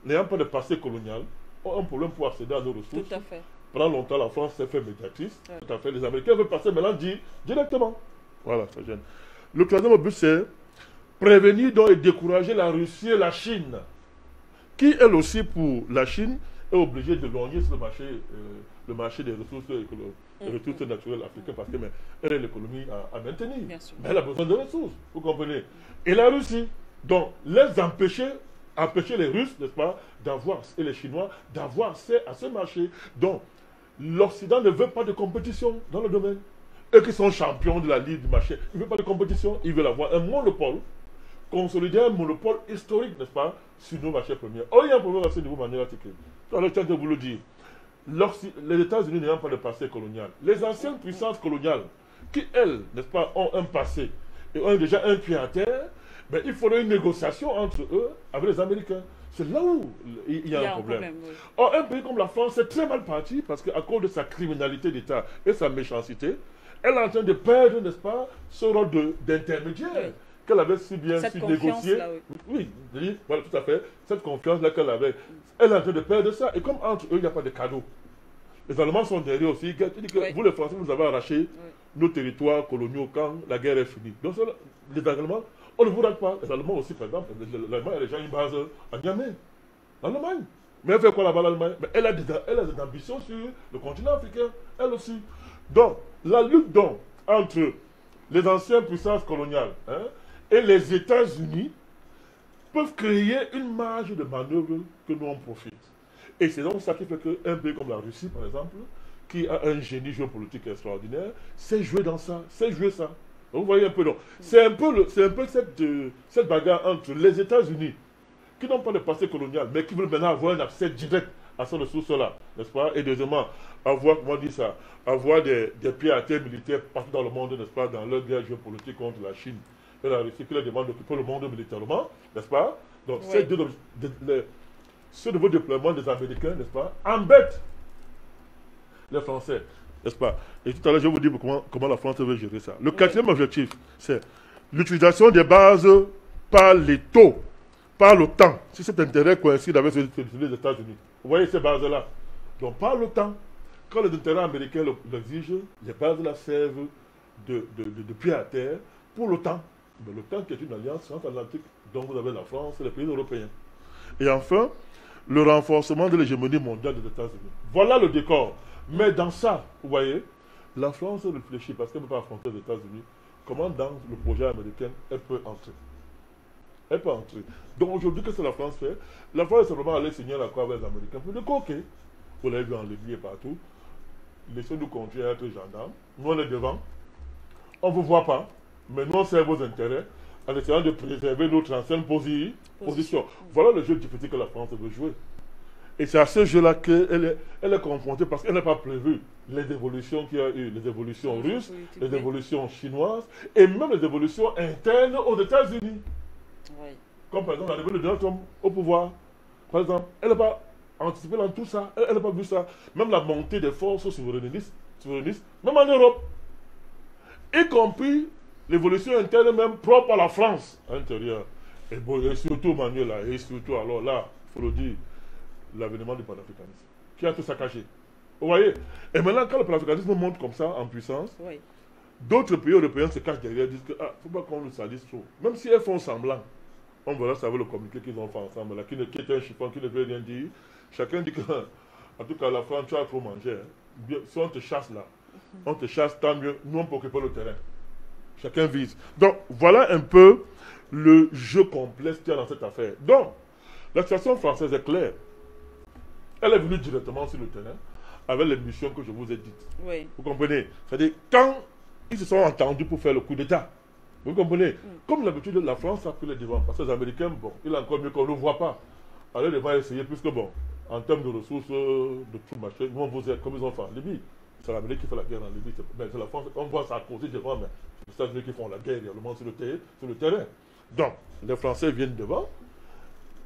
n'ayant pas de passé colonial, ont un problème pour accéder à nos ressources. Tout à fait. Pendant longtemps, la France s'est fait médiatrice. Tout à fait. Les Américains veulent passer maintenant directement. Voilà, ça gêne. Le troisième but, c'est prévenir donc et décourager la Russie et la Chine, qui, elle aussi, pour la Chine, est obligée de lorgner sur le marché des ressources naturelles africaines, parce qu'elle a l'économie à maintenir. Mais elle a besoin de ressources, vous comprenez. Et la Russie, donc, les empêcher les Russes, n'est-ce pas, et les Chinois, d'avoir accès à ce marché. Donc, l'Occident ne veut pas de compétition dans le domaine. Eux qui sont champions de la ligue du marché, ils ne veulent pas de compétition, ils veulent avoir un monopole, consolider un monopole historique, n'est-ce pas, sur nos marchés premiers. Oh, il y a un problème à ce niveau magnétique. Dans le temps de vous le dire, les États-Unis n'ayant pas de passé colonial, les anciennes puissances coloniales, qui, elles, n'est-ce pas, ont un passé et ont déjà un pied à terre, mais il faudrait une négociation entre eux avec les Américains. C'est là où il y a un problème. Or, un pays comme la France est très mal parti parce qu'à cause de sa criminalité d'État et sa méchanceté, elle est en train de perdre, n'est-ce pas, ce rôle d'intermédiaire qu'elle avait si bien su négocier. Là, oui, voilà, tout à fait. Cette confiance-là qu'elle avait, elle est en train de perdre ça. Et comme entre eux, il n'y a pas de cadeau. Les Allemands sont derrière aussi. Ils disent que vous, les Français, vous avez arraché nos territoires coloniaux quand la guerre est finie. Donc, les Allemands, on ne vous rate pas. Les Allemands aussi, par exemple, l'Allemagne a déjà une base à Niamey, en Allemagne. Mais elle fait quoi là-bas, l'Allemagne? Elle a des ambitions sur le continent africain, elle aussi. Donc, la lutte donc, entre les anciennes puissances coloniales et les États-Unis peuvent créer une marge de manœuvre que nous en profite. Et c'est donc ça qui fait qu'un pays comme la Russie, par exemple, qui a un génie géopolitique extraordinaire, sait jouer dans ça, sait jouer ça. Donc, vous voyez un peu, donc. C'est un peu cette bagarre entre les États-Unis, qui n'ont pas de passé colonial, mais qui veulent maintenant avoir un accès direct à ces ressources-là, n'est-ce pas? Et deuxièmement, avoir, comment dire ça, avoir des pieds à terre militaires partout dans le monde, n'est-ce pas, dans leur guerre géopolitique contre la Chine et la Russie, qui leur demande d'occuper le monde militairement, n'est-ce pas? Donc, ce nouveau déploiement des Américains, n'est-ce pas, embête les Français, n'est-ce pas? Et tout à l'heure, je vais vous dire comment la France veut gérer ça. Le quatrième objectif, c'est l'utilisation des bases par les taux, par le temps, si cet intérêt coïncide avec celui des États-Unis. Vous voyez ces bases-là. Donc par le temps, quand les intérêts américains l'exigent, les bases-là servent de pied à terre pour l'OTAN. Mais l'OTAN qui est une alliance transatlantique dont vous avez la France et les pays européens. Et enfin, le renforcement de l'hégémonie mondiale des États-Unis. Voilà le décor. Mais dans ça, vous voyez, la France réfléchit parce qu'elle ne peut pas affronter les États-Unis. Comment dans le projet américain, elle peut entrer. Elle peut entrer. Donc aujourd'hui, qu'est-ce que la France fait? La France est simplement allée signer l'accord avec les Américains pour le coquer. Vous l'avez vu en Libye et partout. Laissez-nous continuer à être gendarmes. Nous, on est devant. On ne vous voit pas. Mais nous, on sert vos intérêts en essayant de préserver notre ancienne position. Voilà le jeu difficile que la France veut jouer. Et c'est à ce jeu-là qu'elle est confrontée parce qu'elle n'a pas prévu les évolutions qu'il y a eu, les évolutions russes, les évolutions chinoises et même les évolutions internes aux États-Unis. Oui. Comme par exemple l'arrivée de Donald Trump au pouvoir. Par exemple, elle n'a pas anticipé dans tout ça, elle n'a pas vu ça. Même la montée des forces souverainistes même en Europe. Y compris l'évolution interne même propre à la France à l'intérieur. Et bon, et surtout Manuel, là, et surtout alors là, il faut le dire, l'avènement du panafricanisme, qui a tout saccagé. Vous voyez? Et maintenant, quand le panafricanisme monte comme ça, en puissance, oui, d'autres pays européens se cachent derrière, disent que, ah, il ne faut pas qu'on le salisse trop. Même si elles font semblant, on verra ça avec le communiqué qu'ils ont fait ensemble, là, qui est un chiffon, qui ne veut rien dire. Chacun dit que, en tout cas, la France, tu as trop mangé. Hein. Si on te chasse là, on te chasse, tant mieux, nous on peut occuper le terrain. Chacun vise. Donc, voilà un peu le jeu complexe qu'il y a dans cette affaire. Donc, la situation française est claire. Elle est venue directement sur le terrain avec les missions que je vous ai dites. Oui. Vous comprenez? C'est-à-dire, quand ils se sont entendus pour faire le coup d'État, vous comprenez? Comme l'habitude, la France a pris les devants. Parce que les Américains, bon, il est encore mieux qu'on ne le voit pas. Alors, ils vont essayer, puisque bon, en termes de ressources, de tout machin, ils vont vous aider comme ils ont fait en Libye. C'est l'Amérique qui fait la guerre en Libye. C'est la France, on voit ça à cause devant, mais c'est les États-Unis qui font la guerre réellement sur le terrain. Donc, les Français viennent devant,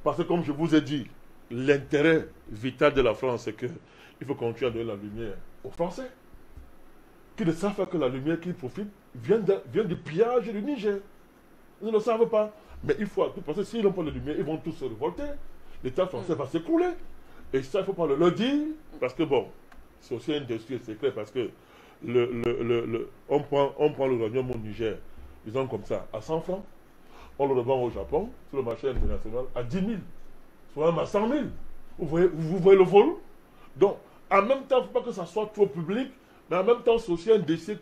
parce que comme je vous ai dit, l'intérêt vital de la France, c'est qu'il faut continuer à donner la lumière aux Français, qui ne savent pas que la lumière qu'ils profitent vient du pillage du Niger. Ils ne le savent pas. Mais il faut, parce que s'ils n'ont pas de lumière, ils vont tous se révolter. L'État français va s'écrouler. Et ça, il ne faut pas le dire, parce que bon, c'est aussi un dessus, c'est clair, parce que on prend l'uranium au Niger, disons comme ça, à 100 francs. On le revend au Japon, sur le marché international, à 10 000, soit même à 100 000. Vous voyez le vol? Donc, en même temps, il ne faut pas que ça soit trop public, mais en même temps, c'est aussi un dossier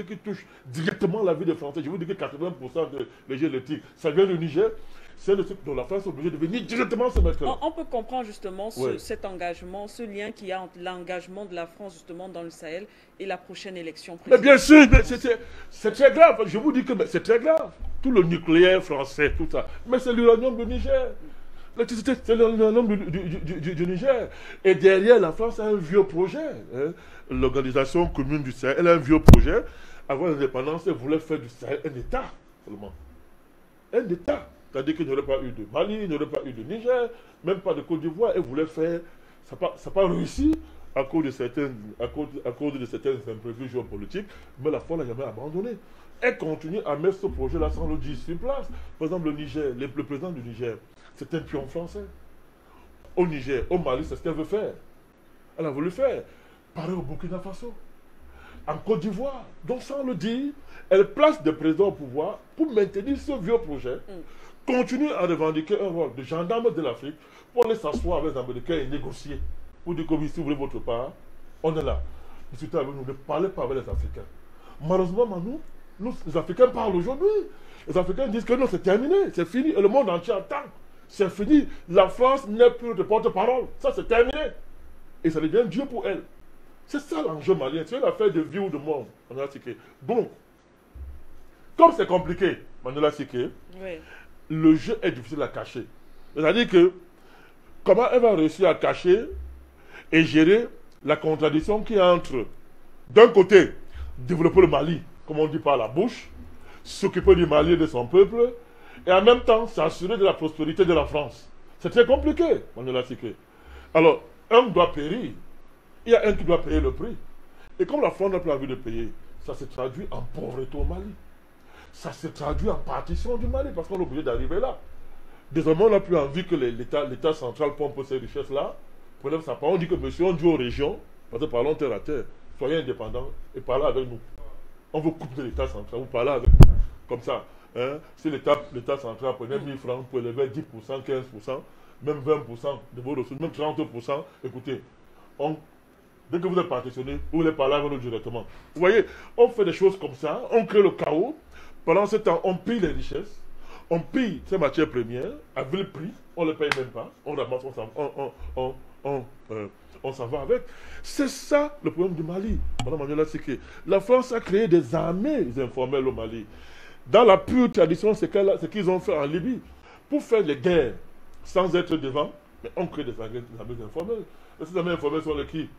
qui touche directement la vie des Français. Je vous dis que 80% de l'énergie électrique, ça vient du Niger. C'est le truc dont la France est obligée de venir directement se mettre là. On peut comprendre justement cet engagement, ce lien qu'il y a entre l'engagement de la France justement dans le Sahel et la prochaine élection présidentielle. Mais bien sûr, c'est très grave. Je vous dis que c'est très grave. Tout le nucléaire français, tout ça. Mais c'est l'uranium du Niger. L'électricité, c'est l'uranium du Niger. Et derrière, la France a un vieux projet. Hein. L'Organisation commune du Sahel, elle a un vieux projet. Avant l'indépendance, elle voulait faire du Sahel un État seulement. Un État. C'est-à-dire qu'il n'y aurait pas eu de Mali, il n'y aurait pas eu de Niger, même pas de Côte d'Ivoire. Elle voulait faire. Ça n'a pas réussi à cause de certains imprévus géopolitiques, mais la France n'a jamais abandonné. Elle continue à mettre ce projet-là sans le dire sur place. Par exemple, le Niger, le président du Niger, c'est un pion français. Au Niger, au Mali, c'est ce qu'elle veut faire. Elle a voulu faire. Pareil au Burkina Faso. En Côte d'Ivoire. Donc, sans le dire, elle place des présidents au pouvoir pour maintenir ce vieux projet. Continue à revendiquer un rôle de gendarme de l'Afrique pour aller s'asseoir avec les Américains et négocier. Pour dire que si vous voulez votre part, on est là. Discutez avec nous, ne parlez pas avec les Africains. Malheureusement, nous, les Africains parlent aujourd'hui. Les Africains disent que non, c'est terminé, c'est fini. Et le monde entier attend. C'est fini. La France n'est plus de porte-parole. Ça, c'est terminé. Et ça devient Dieu pour elle. C'est ça l'enjeu malien. C'est une affaire de vie ou de mort, Manuela Siké. Donc, comme c'est compliqué, Manuela Siké, le jeu est difficile à cacher. C'est-à-dire que, comment elle va réussir à cacher et gérer la contradiction qui est entre, d'un côté, développer le Mali, comme on dit par la bouche, s'occuper du Mali et de son peuple, et en même temps s'assurer de la prospérité de la France. C'est très compliqué, Manuela Siké. Alors, un doit périr, il y a un qui doit payer le prix. Et comme la France n'a plus envie de payer, ça se traduit en pauvreté au Mali. ça se traduit en partition du Mali, parce qu'on est obligé d'arriver là. Désormais, on n'a plus envie que l'État central pompe ces richesses-là, prélève sa part. On dit que monsieur, on dit aux régions, parce que parlons terre à terre, soyez indépendants et parlez avec nous. On veut couper l'État central, vous parlez avec nous, comme ça. Hein? Si l'État central prenait 1000 francs, vous pouvez lever 10%, 15%, même 20% de vos ressources, même 30%, écoutez, dès que vous êtes partitionné, vous voulez parler avec nous directement. Vous voyez, on fait des choses comme ça, on crée le chaos. Pendant ce temps, on pille les richesses, on pille ces matières premières à vil prix, on ne les paye même pas, on ramasse, on s'en va avec. C'est ça le problème du Mali. Madame Manuela, c'est que la France a créé des armées informelles au Mali. Dans la pure tradition, c'est qu'ils ont fait en Libye. Pour faire les guerres sans être devant, mais on crée des armées informelles. Et ces armées informelles sont les qui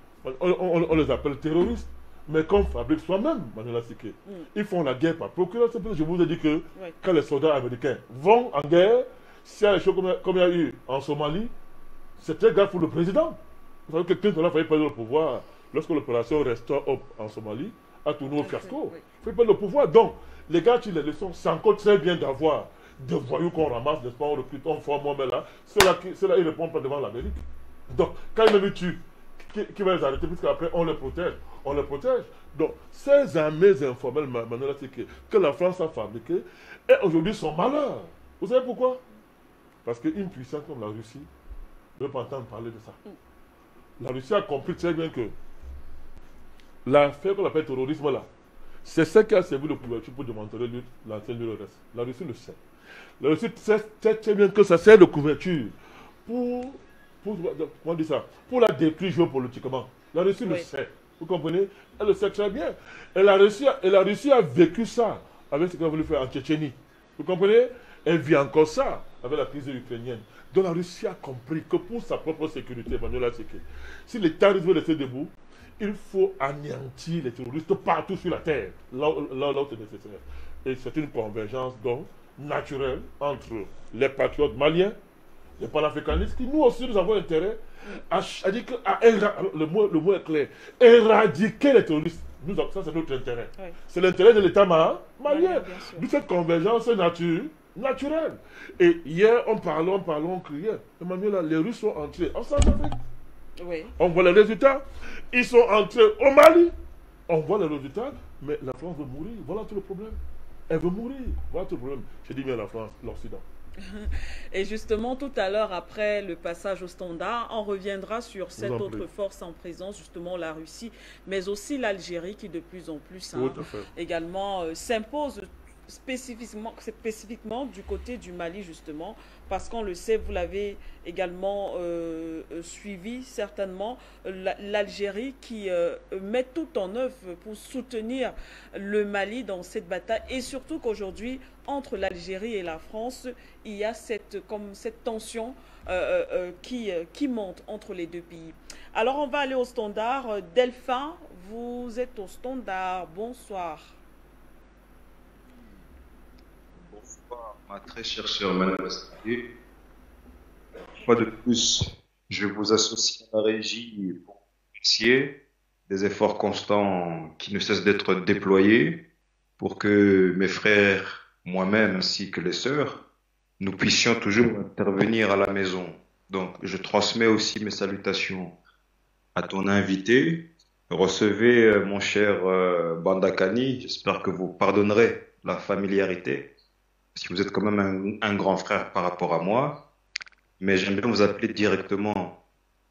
on les appelle terroristes, mais qu'on fabrique soi-même, Manuela Siké. Ils font la guerre par procureur. C'est pour ça que je vous ai dit que quand les soldats américains vont en guerre, s'il y a des choses comme il y a eu en Somalie, c'est très grave pour le président. Vous savez que Clinton a failli perdre le pouvoir lorsque l'opération Restore Hope en Somalie a tourné au fiasco. Il faut perdre le pouvoir. Donc, les gars qui les leçons, c'est encore très bien d'avoir des voyous qu'on ramasse, n'est-ce pas, on recrute, on forme, on met là. Ceux-là, ils ne répondent pas devant l'Amérique. Donc, quand ils me tuent, qui va les arrêter, puisqu'après on les protège. On les protège. Donc, ces armées informelles, Manuela, que la France a fabriquées, et aujourd'hui sont malheurs. Vous savez pourquoi? Parce qu'une puissance comme la Russie ne veut pas entendre parler de ça. La Russie a compris très bien que l'affaire qu'on appelle terrorisme là, c'est ce qui a servi de couverture pour démanteler l'ancienne URSS. La Russie le sait. La Russie sait très bien que ça sert de couverture comment dire ça, pour la détruire géopolitiquement. La Russie le sait. Vous comprenez? Elle le sait très bien. Et la Russie a vécu ça avec ce qu'elle a voulu faire en Tchétchénie. Vous comprenez? Elle vit encore ça avec la crise ukrainienne. Donc la Russie a compris que pour sa propre sécurité, Manuela Siké, si l'État russe veut rester debout, il faut anéantir les terroristes partout sur la terre, là où c'est nécessaire. Et c'est une convergence donc naturelle entre les patriotes maliens, les panafricanistes, qui nous aussi nous avons intérêt à dire que le mot est clair, éradiquer les terroristes. Ça c'est notre intérêt. C'est l'intérêt de l'État malien. D'où cette convergence naturelle. Et hier, on parlait, on criait. Emmanuel, les Russes sont entrés en Centrafrique. On voit les résultats. Ils sont entrés au Mali. On voit les résultats. Mais la France veut mourir. Voilà tout le problème. Elle veut mourir. Voilà tout le problème. Je dis bien la France, l'Occident. Et justement, tout à l'heure, après le passage au standard, on reviendra sur cette autre force en présence, justement la Russie, mais aussi l'Algérie qui de plus en plus également s'impose spécifiquement du côté du Mali, justement, parce qu'on le sait, vous l'avez également suivi certainement, l'Algérie qui met tout en œuvre pour soutenir le Mali dans cette bataille, et surtout qu'aujourd'hui, entre l'Algérie et la France, il y a cette tension qui monte entre les deux pays. Alors, on va aller au standard. Delphin, vous êtes au standard. Bonsoir. Bonsoir, ma très chère sœur, Madame Astier. Une fois de plus, je vous associe à la régie pour apprécier des efforts constants qui ne cessent d'être déployés pour que mes frères, moi-même ainsi que les sœurs, nous puissions toujours intervenir à la maison. Donc, je transmets aussi mes salutations à ton invité. Recevez mon cher Bandakani. J'espère que vous pardonnerez la familiarité, parce que vous êtes quand même un grand frère par rapport à moi. Mais j'aime bien vous appeler directement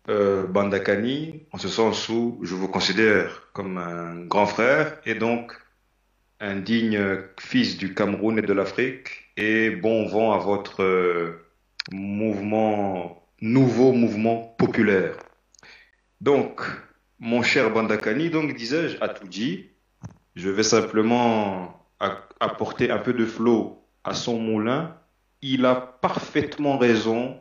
Bandakani, en ce sens où je vous considère comme un grand frère et donc un digne fils du Cameroun et de l'Afrique, et bon vent à votre nouveau mouvement populaire. Donc, mon cher Bandakani, donc disais-je, a tout dit. Je vais simplement apporter un peu de flot à son moulin. Il a parfaitement raison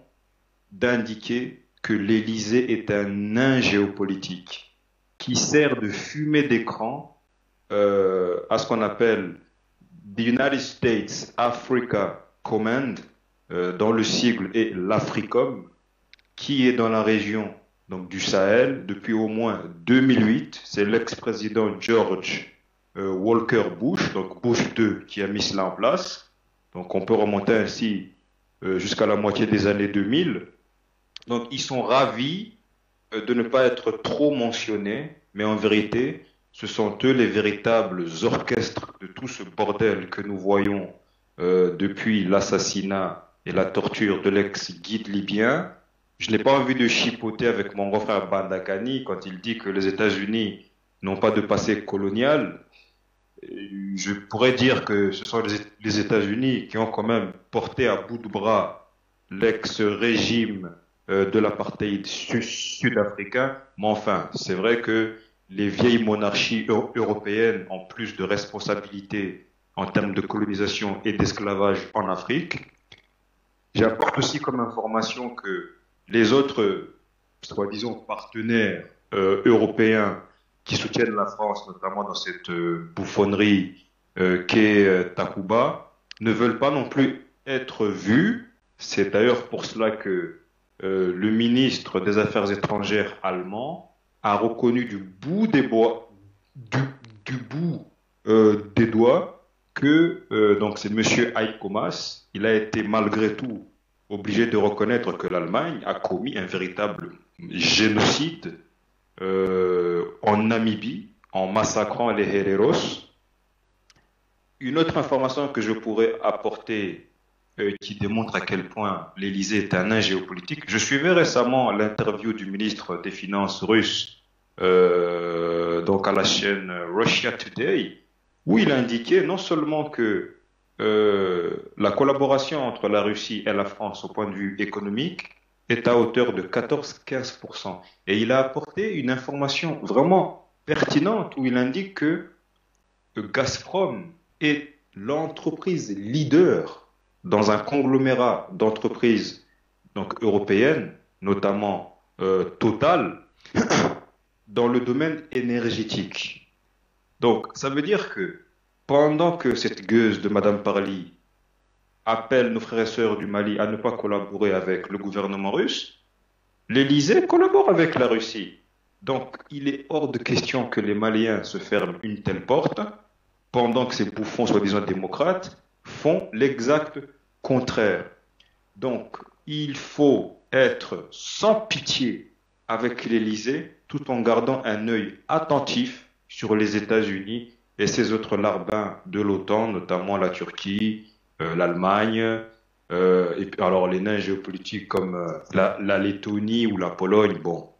d'indiquer que l'Élysée est un nain géopolitique qui sert de fumée d'écran à ce qu'on appelle the United States Africa Command, dont le sigle est l'Africom, qui est dans la région donc du Sahel depuis au moins 2008. C'est l'ex-président George Walker Bush, donc Bush 2, qui a mis cela en place. Donc on peut remonter ainsi jusqu'à la moitié des années 2000. Donc ils sont ravis de ne pas être trop mentionnés, mais en vérité, ce sont eux les véritables orchestres de tout ce bordel que nous voyons depuis l'assassinat et la torture de l'ex-guide libyen. Je n'ai pas envie de chipoter avec mon grand frère Bandakani quand il dit que les États-Unis n'ont pas de passé colonial. Je pourrais dire que ce sont les États-Unis qui ont quand même porté à bout de bras l'ex-régime de l'apartheid sud-africain. Mais enfin, c'est vrai que les vieilles monarchies européennes ont plus de responsabilités en termes de colonisation et d'esclavage en Afrique. J'apporte aussi comme information que les autres, soi-disant, partenaires européens qui soutiennent la France, notamment dans cette bouffonnerie qu'est Takuba, ne veulent pas non plus être vus. C'est d'ailleurs pour cela que le ministre des Affaires étrangères allemand a reconnu du bout des doigts que donc c'est Monsieur Heiko Maas. Il a été malgré tout obligé de reconnaître que l'Allemagne a commis un véritable génocide en Namibie, en massacrant les Hereros. Une autre information que je pourrais apporter qui démontre à quel point l'Élysée est un nain géopolitique. Je suivais récemment l'interview du ministre des Finances russe donc à la chaîne Russia Today, où il indiquait non seulement que la collaboration entre la Russie et la France au point de vue économique est à hauteur de 14-15%. Et il a apporté une information vraiment pertinente où il indique que Gazprom est l'entreprise leader dans un conglomérat d'entreprises donc européennes, notamment Total, dans le domaine énergétique. Donc, ça veut dire que pendant que cette gueuse de Madame Parly appelle nos frères et sœurs du Mali à ne pas collaborer avec le gouvernement russe, l'Élysée collabore avec la Russie. Donc, il est hors de question que les Maliens se ferment une telle porte, pendant que ces bouffons soi-disant démocrates font l'exact contraire. Donc, il faut être sans pitié avec l'Élysée, tout en gardant un œil attentif sur les États-Unis et ces autres larbins de l'OTAN, notamment la Turquie, l'Allemagne, et puis alors les nains géopolitiques comme la Lettonie ou la Pologne. Bon,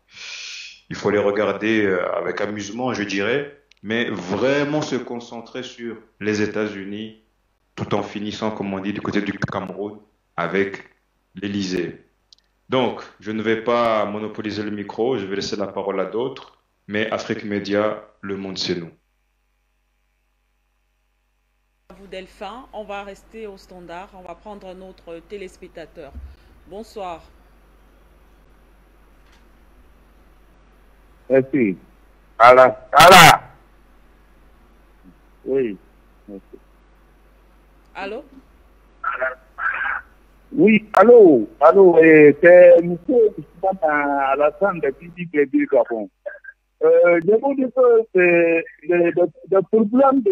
il faut les regarder avec amusement, je dirais, mais vraiment se concentrer sur les États-Unis, tout en finissant, comme on dit, du côté du Cameroun, avec l'Élysée. Donc, je ne vais pas monopoliser le micro, je vais laisser la parole à d'autres, mais Afrique Média, le monde c'est nous. Vous Delphin, on va rester au standard, on va prendre un autre téléspectateur. Bonsoir. Merci. Ala. Oui. Merci. Allô? Oui, allô, c'est M. Alassane de Pidi Gabon. Je vous dis que c'est le problème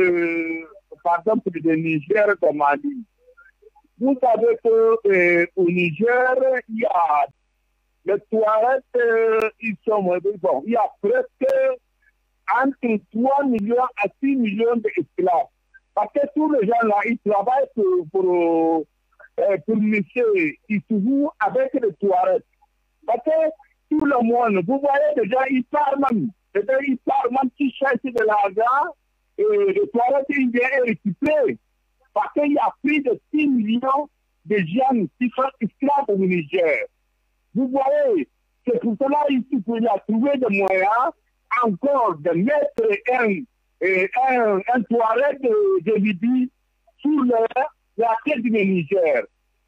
par exemple, de Niger et de Mali. Vous savez qu'au Niger, il y a les Touaregs, ils sont bon, il y a presque entre 3 millions à 6 millions d'esclaves. Parce que tous les gens là, ils travaillent pour monsieur Issou avec les Touaregs. Parce que tout le monde, vous voyez déjà, ils parlent même. C'est-à-dire, ils parlent même qui cherchent de l'argent et les Touaregs, ils viennent récupérer. Parce qu'il y a plus de 6 millions de jeunes qui sont esclaves au Niger. Vous voyez, c'est pour cela qu'il a trouvé des moyens encore de mettre un Touareg de Libye sur la tête du Niger.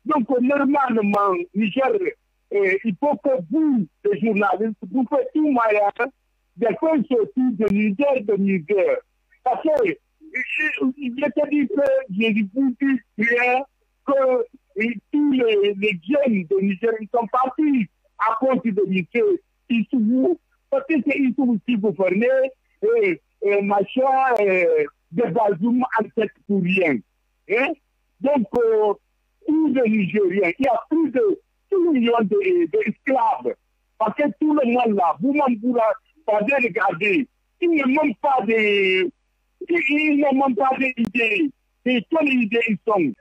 Donc, normalement, Niger, il faut que vous, les journalistes, vous faites tout moyen de faire sortir de Niger. Parce que, je te dis que je vous dis bien que tous les jeunes de Niger, ils sont partis à cause de Niger. Ils sont parce que c'est ici aussi gouverné, et machin, de Bazoum en tête pour rien. Hein? Donc, tous les Nigériens, il y a plus de 2 millions d'esclaves. Parce que tout le monde là, vous-même, vous avez regardé, ils ne manquent pas de... Ils ne manquent pas d'idées. Et quelles idées ils sont?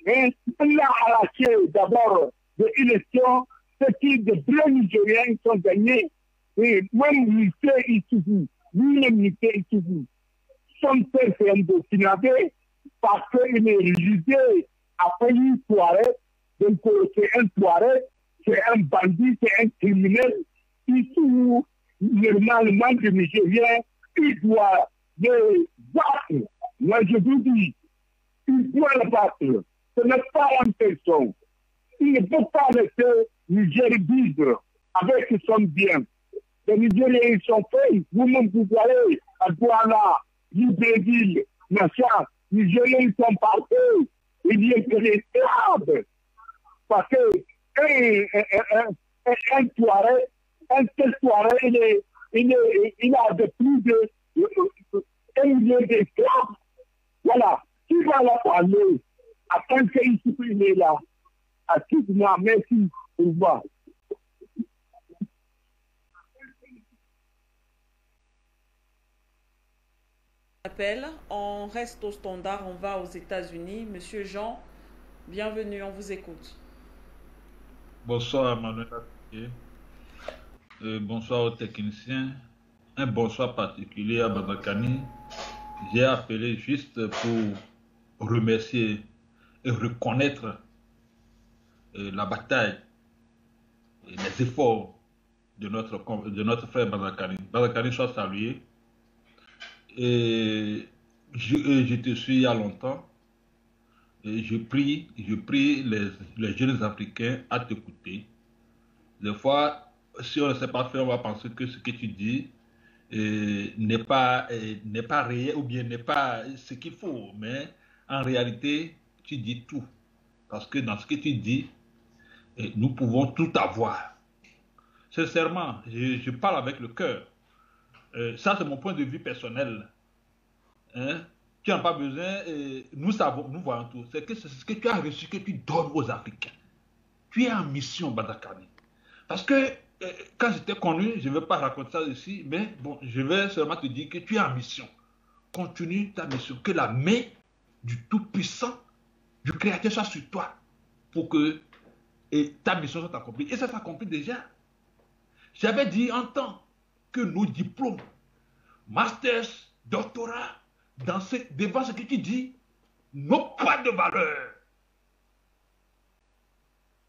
Hein? Il a arraché d'abord des élections, ce qui de vrais Nigériens sont gagnés. Et même Michel Issoufou, lui-même Michel Issoufou, son père c'est un burkinabé parce qu'il est religieux après une soirée. Donc c'est un soirée, c'est un bandit, c'est un criminel. Issoufou, normalement le Nigérien, il doit le battre. Moi je vous dis, il doit le battre. Ce n'est pas une personne. Il ne peut pas laisser Niger vivre avec son bien. Les Nigériens sont faits. Vous-même, vous allez à Douala, Libreville, machin. Les Nigériens sont partis. Il y a que les esclaves. Parce que un soirée, il a de plus de 1 million d'esclaves. Voilà. Qui va la parler? Attends qu'il est là. À tout moi, merci. Au revoir. Appel. On reste au standard, on va aux États-Unis. Monsieur Jean, bienvenue, on vous écoute. Bonsoir Manuel. Bonsoir aux techniciens. Un bonsoir particulier à Badakani. J'ai appelé juste pour remercier et reconnaître la bataille et les efforts de notre frère Badakani. Badakani soit salué. Et je te suis il y a longtemps. Et je prie les jeunes Africains à t'écouter. Des fois, si on ne sait pas faire, on va penser que ce que tu dis n'est pas réel ou bien n'est pas ce qu'il faut. Mais en réalité, tu dis tout. Parce que dans ce que tu dis, nous pouvons tout avoir. Sincèrement, je parle avec le cœur. Ça, c'est mon point de vue personnel. Hein? Tu n'as pas besoin, nous savons, nous voyons tout. C'est ce que tu as reçu, que tu donnes aux Africains. Tu es en mission, Badakani. Parce que quand j'étais connu, je ne vais pas raconter ça ici, mais bon, je vais seulement te dire que tu es en mission. Continue ta mission. Que la main du Tout-Puissant, du Créateur soit sur toi pour que ta mission soit accomplie. Et ça s'accomplit déjà. J'avais dit en temps que nos diplômes, masters, doctorats, devant ce que tu dis, n'ont pas de valeur.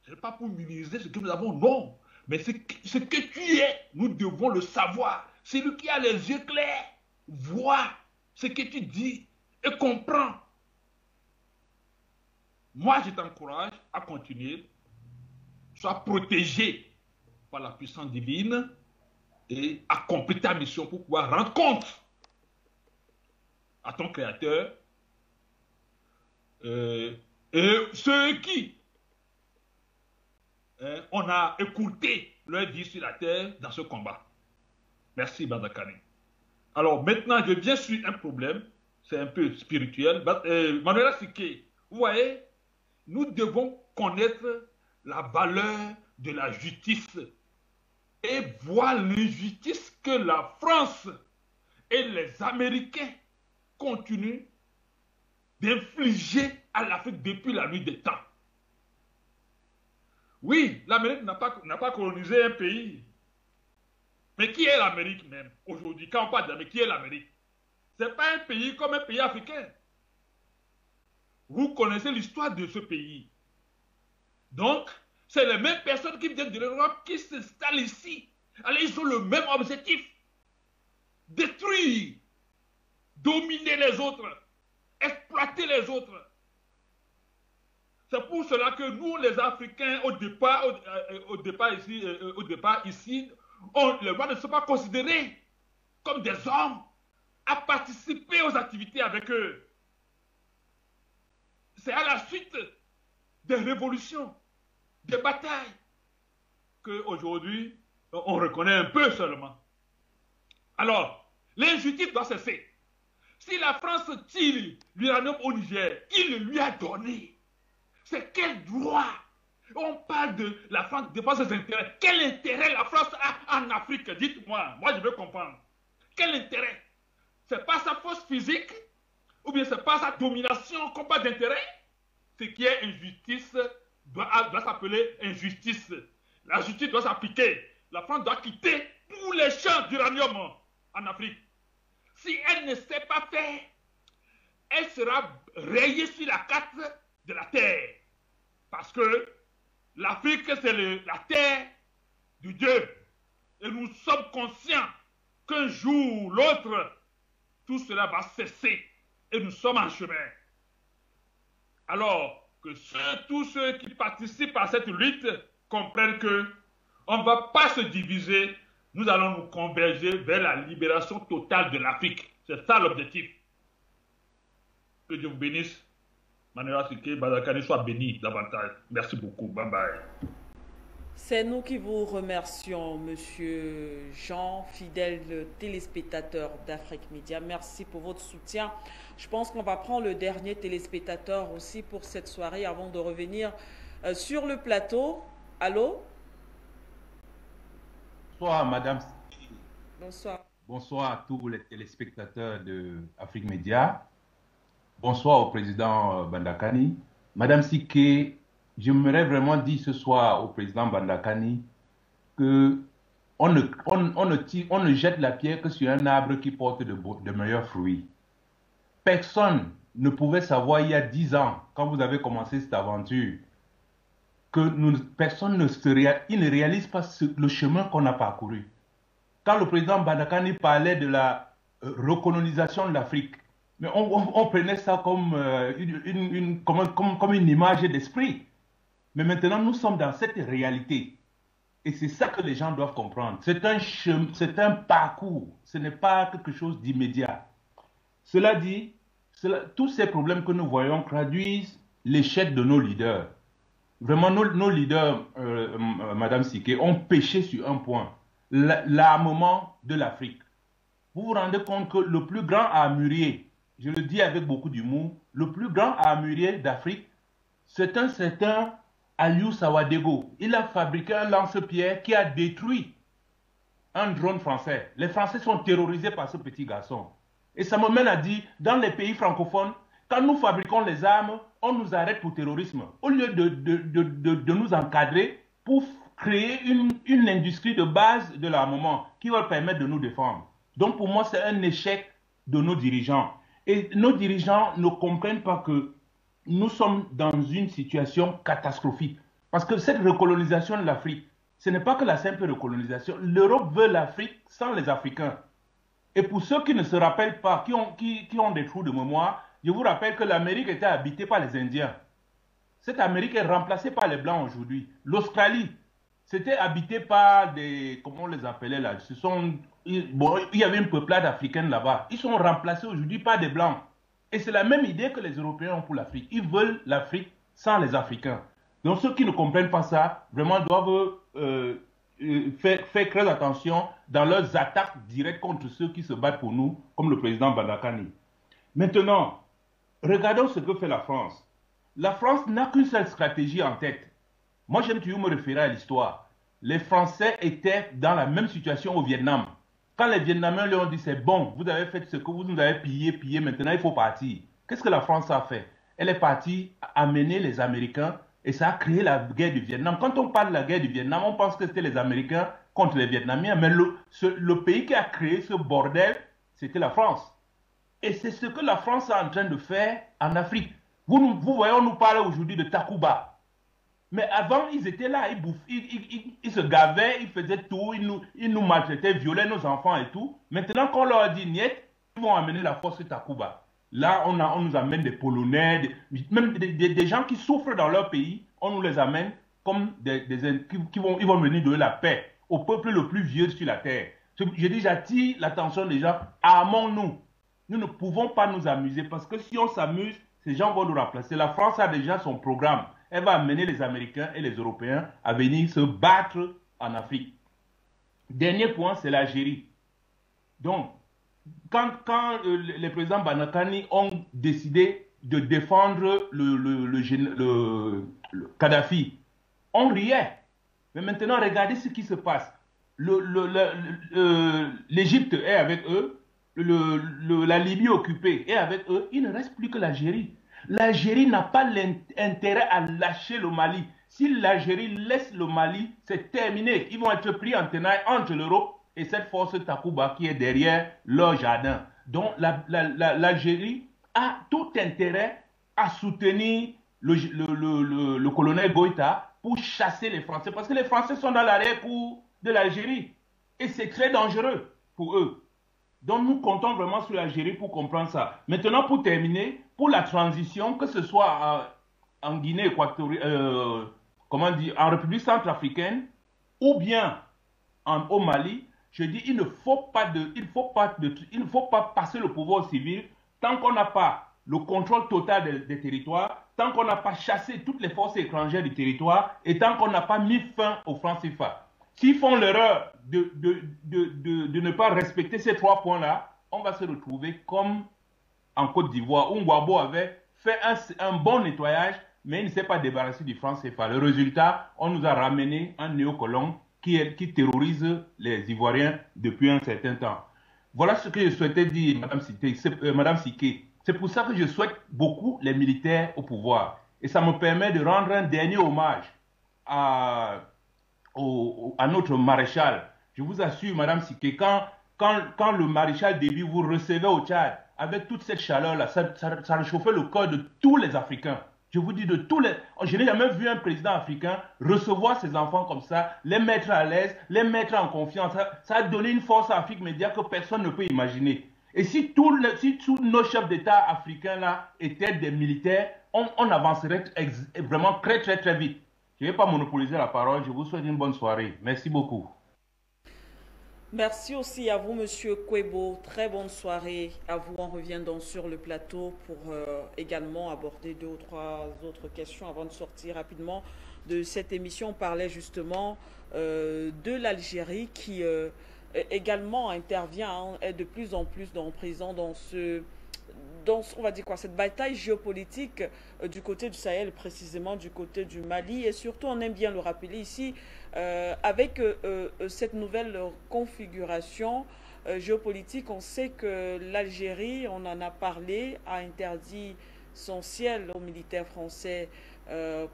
Ce n'est pas pour minimiser ce que nous avons, non. Mais ce que tu es, nous devons le savoir. Celui qui a les yeux clairs voit ce que tu dis et comprend. Moi, je t'encourage à continuer. Sois protégé par la puissance divine et accomplir ta mission pour pouvoir rendre compte à ton Créateur et ceux qui on a écourté leur vie sur la terre dans ce combat. Merci Badakani. Alors maintenant je viens sur un problème, c'est un peu spirituel. Manuela Siké, vous voyez, nous devons connaître la valeur de la justice et voir l'injustice que la France et les Américains continuent d'infliger à l'Afrique depuis la nuit des temps. Oui, l'Amérique n'a pas colonisé un pays. Mais qui est l'Amérique même aujourd'hui? Quand on parle d'Amérique, qui est l'Amérique? Ce n'est pas un pays comme un pays africain. Vous connaissez l'histoire de ce pays. Donc, c'est les mêmes personnes qui viennent de l'Europe qui s'installent ici. Alors, ils ont le même objectif. Détruire, dominer les autres, exploiter les autres. C'est pour cela que nous, les Africains, au départ ici, les Blancs ne sont pas considérés comme des hommes à participer aux activités avec eux. C'est à la suite des révolutions, des batailles, qu'aujourd'hui, on reconnaît un peu seulement. Alors, l'injustice doit cesser. Si la France tire l'uranium au Niger, qui le lui a donné? C'est quel droit? On parle de la France défend ses intérêts. Quel intérêt la France a en Afrique? Dites-moi, moi je veux comprendre. Quel intérêt? C'est pas sa force physique? Ou bien c'est pas sa domination qu'on parle d'intérêt? Ce qui est injustice doit s'appeler injustice. La justice doit s'appliquer. La France doit quitter tous les champs d'uranium en Afrique. Si elle ne sait pas faire, elle sera rayée sur la carte de la terre. Parce que l'Afrique, c'est la terre de Dieu. Et nous sommes conscients qu'un jour ou l'autre, tout cela va cesser. Et nous sommes en chemin. Alors que tous ceux qui participent à cette lutte comprennent que on ne va pas se diviser. Nous allons nous converger vers la libération totale de l'Afrique. C'est ça l'objectif. Que Dieu vous bénisse. Manuela Sike Badakani soit béni davantage. Merci beaucoup. Bye bye. C'est nous qui vous remercions, Monsieur Jean, fidèle téléspectateur d'Afrique Média. Merci pour votre soutien. Je pense qu'on va prendre le dernier téléspectateur aussi pour cette soirée avant de revenir sur le plateau. Allô? Bonsoir, Madame. Bonsoir. Bonsoir à tous les téléspectateurs de Afrique Média. Bonsoir au président Bandakani. Madame Sike, j'aimerais vraiment dire ce soir au président Bandakani que on ne jette la pierre que sur un arbre qui porte de meilleurs fruits. Personne ne pouvait savoir il y a 10 ans, quand vous avez commencé cette aventure, que personne ne réalise pas le chemin qu'on a parcouru. Quand le président Bandakani parlait de la recolonisation de l'Afrique, mais on prenait ça comme une image d'esprit. Mais maintenant, nous sommes dans cette réalité. Et c'est ça que les gens doivent comprendre. C'est un parcours. Ce n'est pas quelque chose d'immédiat. Cela dit, tous ces problèmes que nous voyons traduisent l'échec de nos leaders. Vraiment, nos leaders, Madame Sike, ont péché sur un point. L'armement de l'Afrique. Vous vous rendez compte que le plus grand armurier, je le dis avec beaucoup d'humour, le plus grand armurier d'Afrique, c'est un certain Aliou Sawadego. Il a fabriqué un lance-pierre qui a détruit un drone français. Les Français sont terrorisés par ce petit garçon. Et ça me mène à dire, dans les pays francophones, quand nous fabriquons les armes, on nous arrête pour terrorisme. Au lieu de nous encadrer pour créer une industrie de base de l'armement qui va permettre de nous défendre. Donc pour moi, c'est un échec de nos dirigeants. Et nos dirigeants ne comprennent pas que nous sommes dans une situation catastrophique. Parce que cette recolonisation de l'Afrique, ce n'est pas que la simple recolonisation. L'Europe veut l'Afrique sans les Africains. Et pour ceux qui ne se rappellent pas, qui ont des trous de mémoire, je vous rappelle que l'Amérique était habitée par les Indiens. Cette Amérique est remplacée par les Blancs aujourd'hui. L'Australie, c'était habité par des... Comment on les appelait là? Il y avait une peuplade africaine là-bas. Ils sont remplacés aujourd'hui par des Blancs. Et c'est la même idée que les Européens ont pour l'Afrique. Ils veulent l'Afrique sans les Africains. Donc ceux qui ne comprennent pas ça, vraiment doivent faire très attention dans leurs attaques directes contre ceux qui se battent pour nous, comme le président Bandakani. Maintenant, regardons ce que fait la France. La France n'a qu'une seule stratégie en tête. Moi, j'aime toujours me référer à l'histoire. Les Français étaient dans la même situation au Vietnam. Quand les Vietnamiens leur ont dit, c'est bon, vous avez fait ce que vous nous avez pillé, maintenant il faut partir. Qu'est-ce que la France a fait? Elle est partie amener les Américains et ça a créé la guerre du Vietnam. Quand on parle de la guerre du Vietnam, on pense que c'était les Américains contre les Vietnamiens, mais le pays qui a créé ce bordel, c'était la France. Et c'est ce que la France est en train de faire en Afrique. Vous voyez, on nous parle aujourd'hui de Takuba. Mais avant, ils étaient là, ils se gavaient, ils faisaient tout, ils nous maltraitaient, violaient nos enfants et tout. Maintenant, quand on leur a dit niet, ils vont amener la force Takuba. Là, on nous amène des Polonais, même des gens qui souffrent dans leur pays, on nous les amène comme ils vont venir donner la paix au peuple le plus vieux sur la terre. Je dis, j'attire l'attention des gens, armons-nous. Nous ne pouvons pas nous amuser parce que si on s'amuse, ces gens vont nous remplacer. La France a déjà son programme. Elle va amener les Américains et les Européens à venir se battre en Afrique. Dernier point, c'est l'Algérie. Donc, quand les présidents Banakani ont décidé de défendre le Kadhafi, on riait. Mais maintenant, regardez ce qui se passe. L'Égypte est avec eux, la Libye occupée est avec eux, il ne reste plus que l'Algérie. L'Algérie n'a pas l'intérêt à lâcher le Mali. Si l'Algérie laisse le Mali, c'est terminé. Ils vont être pris en tenaille entre l'Europe et cette force Takuba qui est derrière leur jardin. Donc l'Algérie a tout intérêt à soutenir le colonel Goïta pour chasser les Français. Parce que les Français sont dans l'arrière-cour de l'Algérie. Et c'est très dangereux pour eux. Donc nous comptons vraiment sur l'Algérie pour comprendre ça. Maintenant, pour terminer, pour la transition, que ce soit en Guinée équatoriale, en République centrafricaine, ou bien au Mali, je dis il ne faut pas passer le pouvoir civil tant qu'on n'a pas le contrôle total des territoires, tant qu'on n'a pas chassé toutes les forces étrangères du territoire et tant qu'on n'a pas mis fin au franc CFA. S'ils font l'erreur de ne pas respecter ces 3 points-là, on va se retrouver comme en Côte d'Ivoire, où Ngouabo avait fait un bon nettoyage, mais il ne s'est pas débarrassé du franc CFA. Le résultat, on nous a ramené un néocolon qui terrorise les Ivoiriens depuis un certain temps. Voilà ce que je souhaitais dire, Madame Siké. C'est pour ça que je souhaite beaucoup les militaires au pouvoir. Et ça me permet de rendre un dernier hommage à notre maréchal. Je vous assure, Madame Siké, quand le maréchal Déby vous recevait au Tchad, avec toute cette chaleur-là, ça réchauffait le cœur de tous les Africains. Je vous dis de tous les... Je n'ai jamais vu un président africain recevoir ses enfants comme ça, les mettre à l'aise, les mettre en confiance. Ça a donné une force à l'Afrique média que personne ne peut imaginer. Et si tous nos chefs d'État africains là étaient des militaires, on avancerait vraiment très très très vite. Je ne vais pas monopoliser la parole. Je vous souhaite une bonne soirée. Merci beaucoup. Merci aussi à vous, Monsieur Kwebo. Très bonne soirée à vous. On revient donc sur le plateau pour également aborder 2 ou 3 autres questions avant de sortir rapidement de cette émission. On parlait justement de l'Algérie qui également intervient, est de plus en plus présent dans on va dire quoi, cette bataille géopolitique du côté du Sahel, précisément du côté du Mali. Et surtout, on aime bien le rappeler ici, avec cette nouvelle configuration géopolitique, on sait que l'Algérie, on en a parlé, a interdit son ciel aux militaires français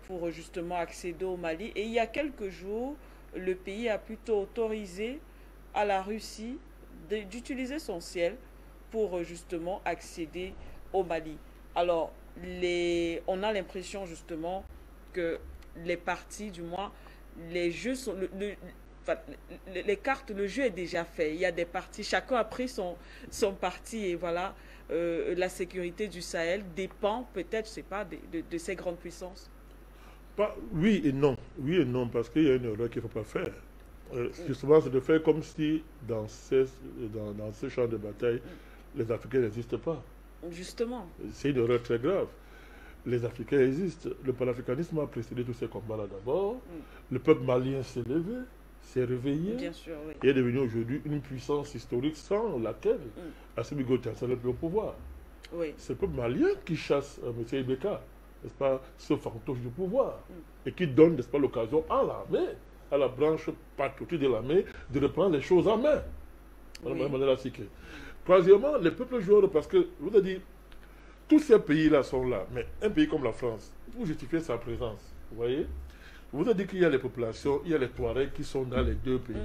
pour justement accéder au Mali. Et il y a quelques jours, le pays a plutôt autorisé à la Russie d'utiliser son ciel pour justement accéder au Mali. Alors, on a l'impression justement que les parties, du moins, les jeux sont... les cartes, le jeu est déjà fait. Il y a des parties, chacun a pris son parti et voilà, la sécurité du Sahel dépend peut-être, je ne sais pas, de ces grandes puissances. Oui et non, parce qu'il y a une erreur qu'il ne faut pas faire. Justement, c'est de faire comme si dans ces champs de bataille, les Africains n'existent pas. Justement. C'est une erreur très grave. Les Africains existent. Le panafricanisme a précédé tous ces combats-là d'abord. Le peuple malien s'est levé, s'est réveillé. Bien sûr, oui. Et est devenu aujourd'hui une puissance historique sans laquelle Assimi Goïta serait plus au pouvoir. Oui. C'est le peuple malien qui chasse M. Ibeka, n'est-ce pas, ce fantôme du pouvoir, et qui donne, n'est-ce pas, l'occasion à l'armée, à la branche patriotique de l'armée, de reprendre les choses en main. Oui. Troisièmement, les peuples joueurs, parce que, je vous ai dit, tous ces pays-là sont là, mais un pays comme la France, pour justifier sa présence, vous voyez, je vous ai dit qu'il y a les populations, il y a les Touaregs qui sont dans les 2 pays.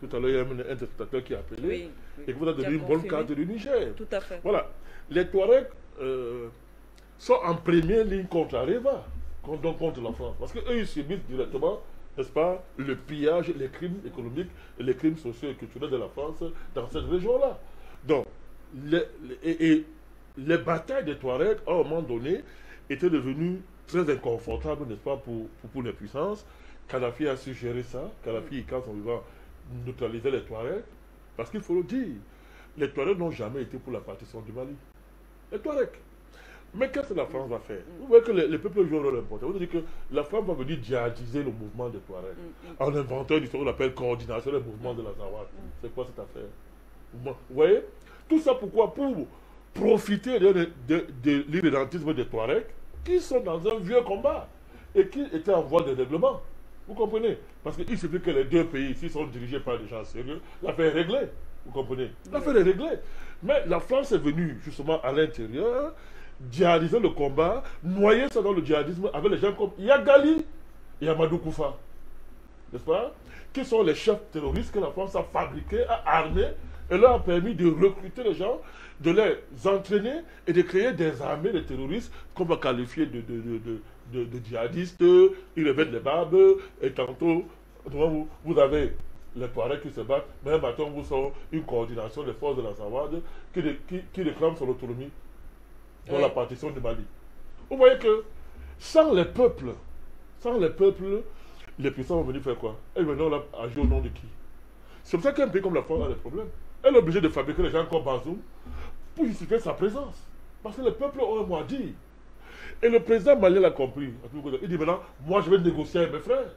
Tout à l'heure, il y a un interprétateur qui a appelé, et qui vous a donné une bonne carte du Niger. Tout à fait. Voilà. Les Touaregs sont en première ligne contre Areva, donc contre la France, parce qu'eux, ils subissent directement, n'est-ce pas, le pillage, les crimes économiques et les crimes sociaux et culturels de la France dans cette région-là. Donc, les batailles des Touaregs, à un moment donné, étaient devenues très inconfortables, n'est-ce pas, pour les puissances. Kadhafi a su gérer ça. Kadhafi, quand on va neutraliser les Touaregs, parce qu'il faut le dire, les Touaregs n'ont jamais été pour la partition du Mali. Les Touaregs. Mais qu'est-ce que la France va faire? Vous voyez que les peuples jouent un rôle important. Vous dites que la France va venir djihadiser le mouvement des Touaregs en inventant une histoire qu'on appelle coordination des mouvements de la Zawad. C'est quoi cette affaire? Vous voyez, Tout ça pourquoi? Pour profiter de l'irrédentisme des Touaregs qui sont dans un vieux combat et qui étaient en voie de règlement. Vous comprenez? Parce qu'il suffit que les deux pays ici sont dirigés par des gens sérieux, l'affaire est réglée. Vous comprenez? L'affaire est réglée. Mais la France est venue justement à l'intérieur, djihadiser le combat, noyer ça dans le djihadisme avec les gens comme Yagali et Amadou Koufa. N'est-ce pas? Qui sont les chefs terroristes que la France a fabriqués, a armés, et leur a permis de recruter les gens, de les entraîner et de créer des armées de terroristes qu'on va qualifier de djihadistes. Ils revêtent les barbes, et tantôt, vous avez les Touaregs qui se battent, mais un matin, vous sont une coordination des forces de la Zawad qui réclament son autonomie dans la partition du Mali. Vous voyez que sans les peuples, les puissants vont venir faire quoi? Elles vont là agir au nom de qui? C'est pour ça qu'un pays comme la France a des problèmes. Elle est obligée de fabriquer des gens comme Bazoum pour justifier sa présence. Parce que le peuple a un mot à dire. Et le président malien l'a compris. Il dit maintenant, moi je vais négocier avec mes frères.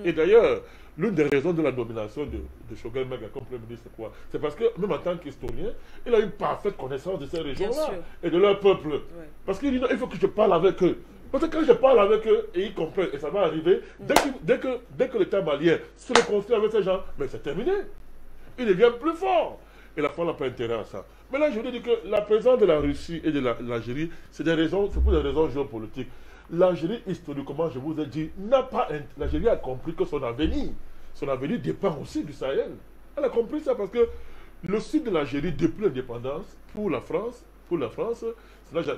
Et d'ailleurs, l'une des raisons de la nomination de Choguel Maïga comme Premier ministre, c'est quoi? C'est parce que même en tant qu'historien, il a une parfaite connaissance de ces régions-là et de leur peuple. Ouais. Parce qu'il dit non, il faut que je parle avec eux. Parce que quand je parle avec eux, et ils comprennent, et ça va arriver, dès que l'État malien se reconstruit avec ces gens, mais c'est terminé. Il devient plus fort. Et la France n'a pas intérêt à ça. Mais là, je vous dis que la présence de la Russie et de l'Algérie, c'est pour des raisons géopolitiques. L'Algérie, historiquement, je vous ai dit, n'a pas. L'Algérie a compris que son avenir dépend aussi du Sahel. Elle a compris ça parce que le sud de l'Algérie, depuis l'indépendance, pour la France,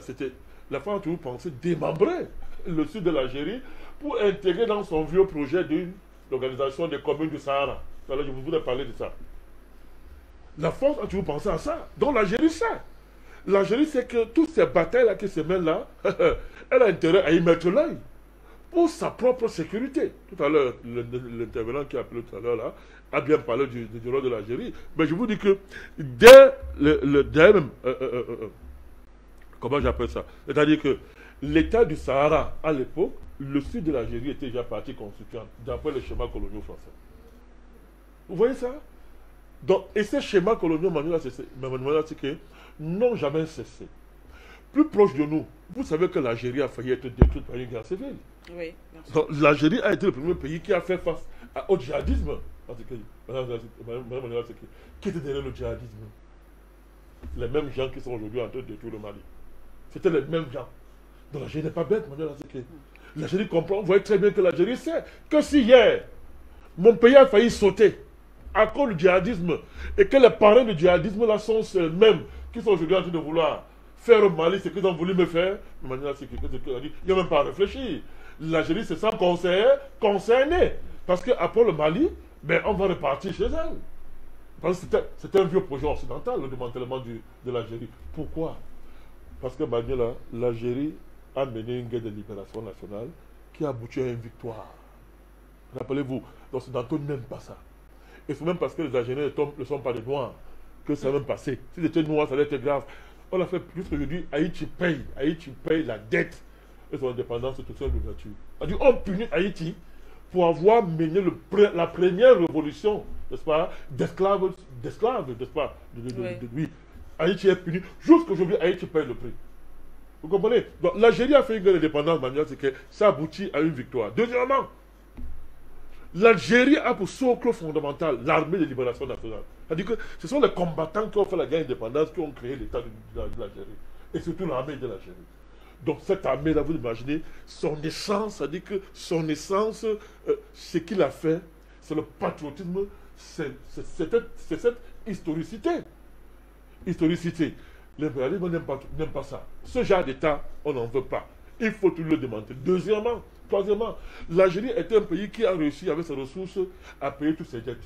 c'était. La France a toujours pensé démembrer le sud de l'Algérie pour intégrer dans son vieux projet d'une organisation des communes du Sahara. Alors, je voudrais parler de ça. La France a toujours pensé à ça. Donc l'Algérie sait. L'Algérie sait que toutes ces batailles-là qui se mènent là, elle a intérêt à y mettre l'œil pour sa propre sécurité. Tout à l'heure, l'intervenant qui a appelé tout à l'heure là, a bien parlé du rôle de l'Algérie. Mais je vous dis que dès comment j'appelle ça? C'est-à-dire que l'État du Sahara, à l'époque, le sud de l'Algérie était déjà partie constituante, d'après les schémas coloniaux français. Vous voyez ça? Donc, et ces schémas coloniaux, n'ont jamais cessé. Plus proche de nous, vous savez que l'Algérie a failli être détruite par une guerre civile. Oui, merci. Donc, l'Algérie a été le premier pays qui a fait face au djihadisme. Qui était derrière le djihadisme? Les mêmes gens qui sont aujourd'hui en train de détruire le Mali. C'était les mêmes gens. Donc l'Algérie n'est pas bête, l'Algérie comprend. Vous voyez très bien que l'Algérie sait que si hier, mon pays a failli sauter à cause du djihadisme, et que les parents du djihadisme là sont ceux-mêmes qui sont aujourd'hui en train de vouloir faire au Mali ce qu'ils ont voulu me faire, il n'y a même pas à réfléchir. L'Algérie se sent concernée. Parce qu'après le Mali, ben, on va repartir chez elle. Parce que c'était un vieux projet occidental, le démantèlement de l'Algérie. Pourquoi? Parce que l'Algérie a mené une guerre de libération nationale qui a abouti à une victoire. Rappelez-vous, l'Occidentaux n'aiment pas ça. Et c'est même parce que les Algériens ne sont pas des Noirs que ça va même passer. Si c'était Noirs, ça allait être grave. On a fait plus que je dis, Haïti paye la dette de son indépendance et toute son ouverture. On punit Haïti pour avoir mené la première révolution, n'est-ce pas, d'esclaves, n'est-ce pas, oui. Haïti est puni. Jusqu'aujourd'hui, Haïti paye le prix. Vous comprenez? Donc l'Algérie a fait une guerre d'indépendance manuelle, c'est que ça aboutit à une victoire. Deuxièmement, l'Algérie a pour socle fondamental l'armée de libération nationale. C'est-à-dire que ce sont les combattants qui ont fait la guerre d'indépendance qui ont créé l'État de l'Algérie. Et surtout l'armée de l'Algérie. Donc cette armée-là, vous imaginez, son essence, c'est-à-dire que son essence, ce qu'il a fait, c'est le patriotisme, c'est cette historicité. L'impérialisme n'aime pas ça. Ce genre d'État, on n'en veut pas. Il faut tout le démanteler. Troisièmement, l'Algérie est un pays qui a réussi avec ses ressources à payer tous ses dettes.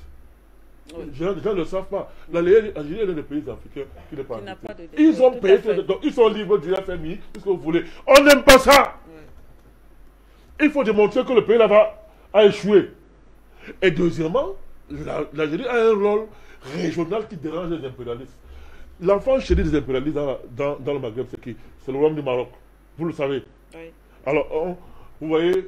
Oui. Les gens ne le savent pas. L'Algérie est l'un des pays africains qui n'est pas endetté. Ils ont payé tous les dettes. Ils sont libres du FMI, tout ce que vous voulez. On n'aime pas ça. Oui. Il faut démontrer que le pays là-bas a échoué. Et deuxièmement, l'Algérie a un rôle régional qui dérange les impérialistes. L'enfant chéri des impérialistes dans le Maghreb, c'est qui? C'est le royaume du Maroc. Vous le savez. Oui. Alors, vous voyez,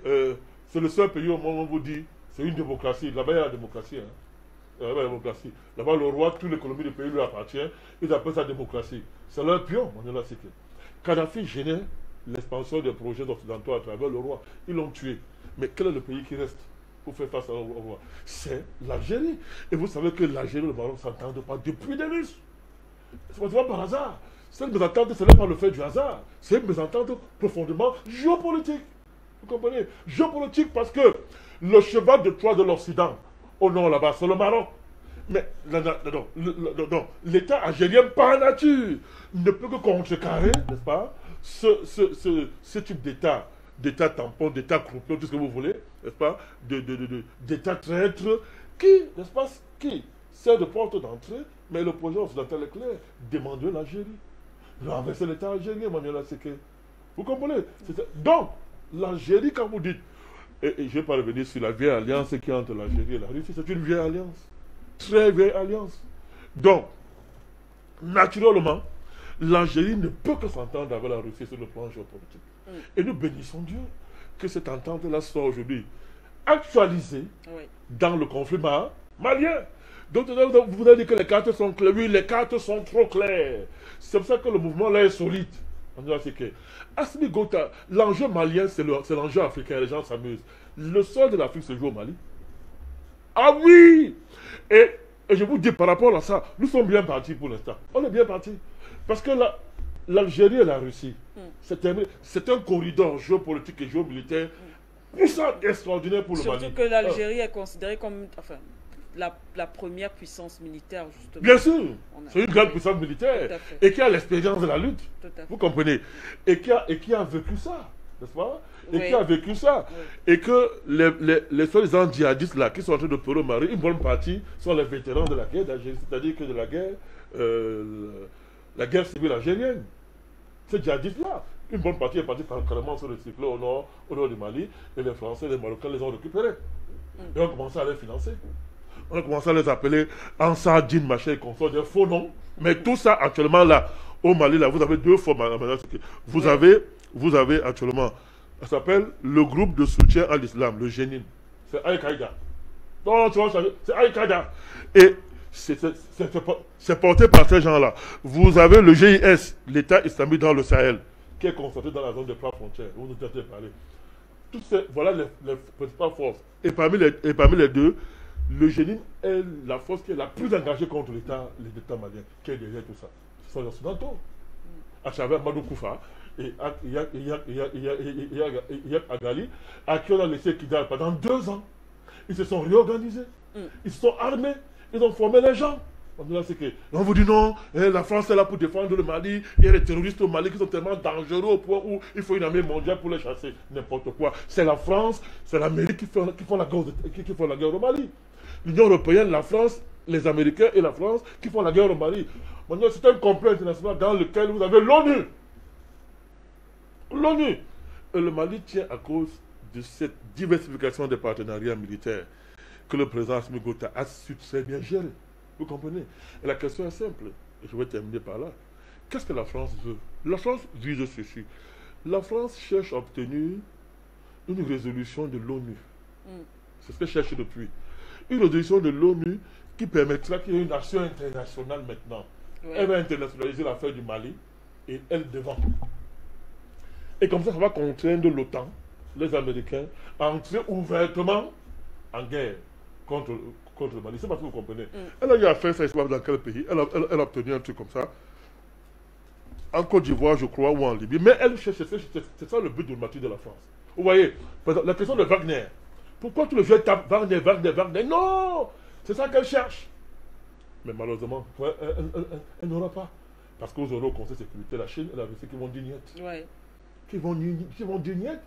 c'est le seul pays au monde où on vous dit c'est une démocratie. Là-bas, il y a la démocratie. Hein. La démocratie. Là-bas, le roi, toute l'économie du pays lui appartient. Ils appellent ça démocratie. C'est leur pion, Manuela Seke. Kadhafi gênait l'expansion des projets occidentaux à travers le roi. Ils l'ont tué. Mais quel est le pays qui reste pour faire face au roi? C'est l'Algérie. Et vous savez que l'Algérie et le Maroc ne s'entendent pas depuis des lustres. Ce n'est pas par hasard. Cette mésentente, ce n'est pas le fait du hasard. C'est une mésentente profondément géopolitique. Vous comprenez? Géopolitique parce que le cheval de Troie de l'Occident, au nord là-bas, c'est le Maroc. Mais l'État algérien, par nature, ne peut que contrecarrer, n'est-ce pas, ce type d'État tampon, d'État croupion, tout ce que vous voulez, n'est-ce pas, d'État traître, qui, n'est-ce pas, qui sert de porte d'entrée, mais le projet occidental est clair, demander l'Algérie. Renverser l'État algérien, Manuela Seke. Vous comprenez? Donc, l'Algérie, quand vous dites, et je ne vais pas revenir sur la vieille alliance qui est entre l'Algérie et la Russie, c'est une vieille alliance. Très vieille alliance. Donc, naturellement, l'Algérie ne peut que s'entendre avec la Russie sur le plan géopolitique. Et nous bénissons Dieu que cette entente-là soit aujourd'hui actualisée dans le conflit malien. Donc, vous avez dit que les cartes sont claires. Oui, les cartes sont trop claires. C'est pour ça que le mouvement là est solide. Assimi Gota, l'enjeu malien, c'est l'enjeu africain. Les gens s'amusent. Le sol de l'Afrique se joue au Mali. Ah oui! Et je vous dis par rapport à ça, nous sommes bien partis pour l'instant. On est bien partis. Parce que l'Algérie et la Russie, c'est un corridor géopolitique et géomilitaire puissant, extraordinaire pour le Mali. Surtout que l'Algérie est considérée comme la première puissance militaire, justement. Bien sûr, c'est une grande puissance militaire et qui a l'expérience de la lutte. Vous comprenez? Et qui a vécu ça, n'est-ce pas? Et qui a vécu ça. Et que les soi-disant djihadistes là, qui sont en train de peurer au Mali, une bonne partie sont les vétérans de la guerre d'Algérie, c'est-à-dire que de la guerre civile algérienne. Ces djihadistes-là, une bonne partie est partie carrément sur le cycle au nord du Mali, et les Français et les Marocains les ont récupérés. Et on commence à les financer. On a commencé à les appeler Ansar Dine, machin et consorts, des faux noms. Mais tout ça, actuellement, là, au Mali, là, vous avez deux fois. Vous avez actuellement, ça s'appelle le groupe de soutien à l'islam, le Jenin. C'est Al-Qaïda. Non, tu vois, c'est Al-Qaïda. Et c'est porté par ces gens-là. Vous avez le GIS, l'État islamique dans le Sahel, qui est concentré dans la zone des trois frontières. Vous nous avez parlé. Toutes ces, voilà les principales forces. Et parmi les deux, le Jenin est la force qui est la plus engagée contre l'État malien, qui est derrière tout ça. Ce sont les Occidentaux. À travers Madou Koufa et Yak Agali, à qui on a laissé Kidal pendant 2 ans. Ils se sont réorganisés. Ils se sont armés. Ils ont formé les gens. On vous dit non, la France est là pour défendre le Mali. Il y a des terroristes au Mali qui sont tellement dangereux au point où il faut une armée mondiale pour les chasser. N'importe quoi. C'est la France, c'est l'Amérique qui font la guerre au Mali. L'Union européenne, la France, les Américains et la France qui font la guerre au Mali. Maintenant, c'est un complot international dans lequel vous avez l'ONU. L'ONU. Et le Mali tient à cause de cette diversification des partenariats militaires que le président Assimi Gota a su très bien gérer. Vous comprenez? Et la question est simple. Et je vais terminer par là. Qu'est-ce que la France veut? La France vise ceci. La France cherche à obtenir une résolution de l'ONU. C'est ce qu'elle cherche depuis. Une résolution de l'ONU qui permettra qu'il y ait une action internationale maintenant. Elle va internationaliser l'affaire du Mali et elle devant. Et comme ça va contraindre l'OTAN, les Américains, à entrer ouvertement en guerre contre le Mali. C'est pas ce que vous comprenez. Elle a eu à faire ça, dans quel pays? Elle a obtenu un truc comme ça. En Côte d'Ivoire, je crois, ou en Libye. Mais elle cherche, c'est ça le but diplomatique de la France. Vous voyez, par exemple, la question de Wagner. Pourquoi tout le jeu tape Wagner? Non! C'est ça qu'elle cherche. Mais malheureusement, elle n'aura pas. Parce que vous aurez au Conseil de sécurité la Chine et la Russie qui vont dire niet. Qui vont dire niet.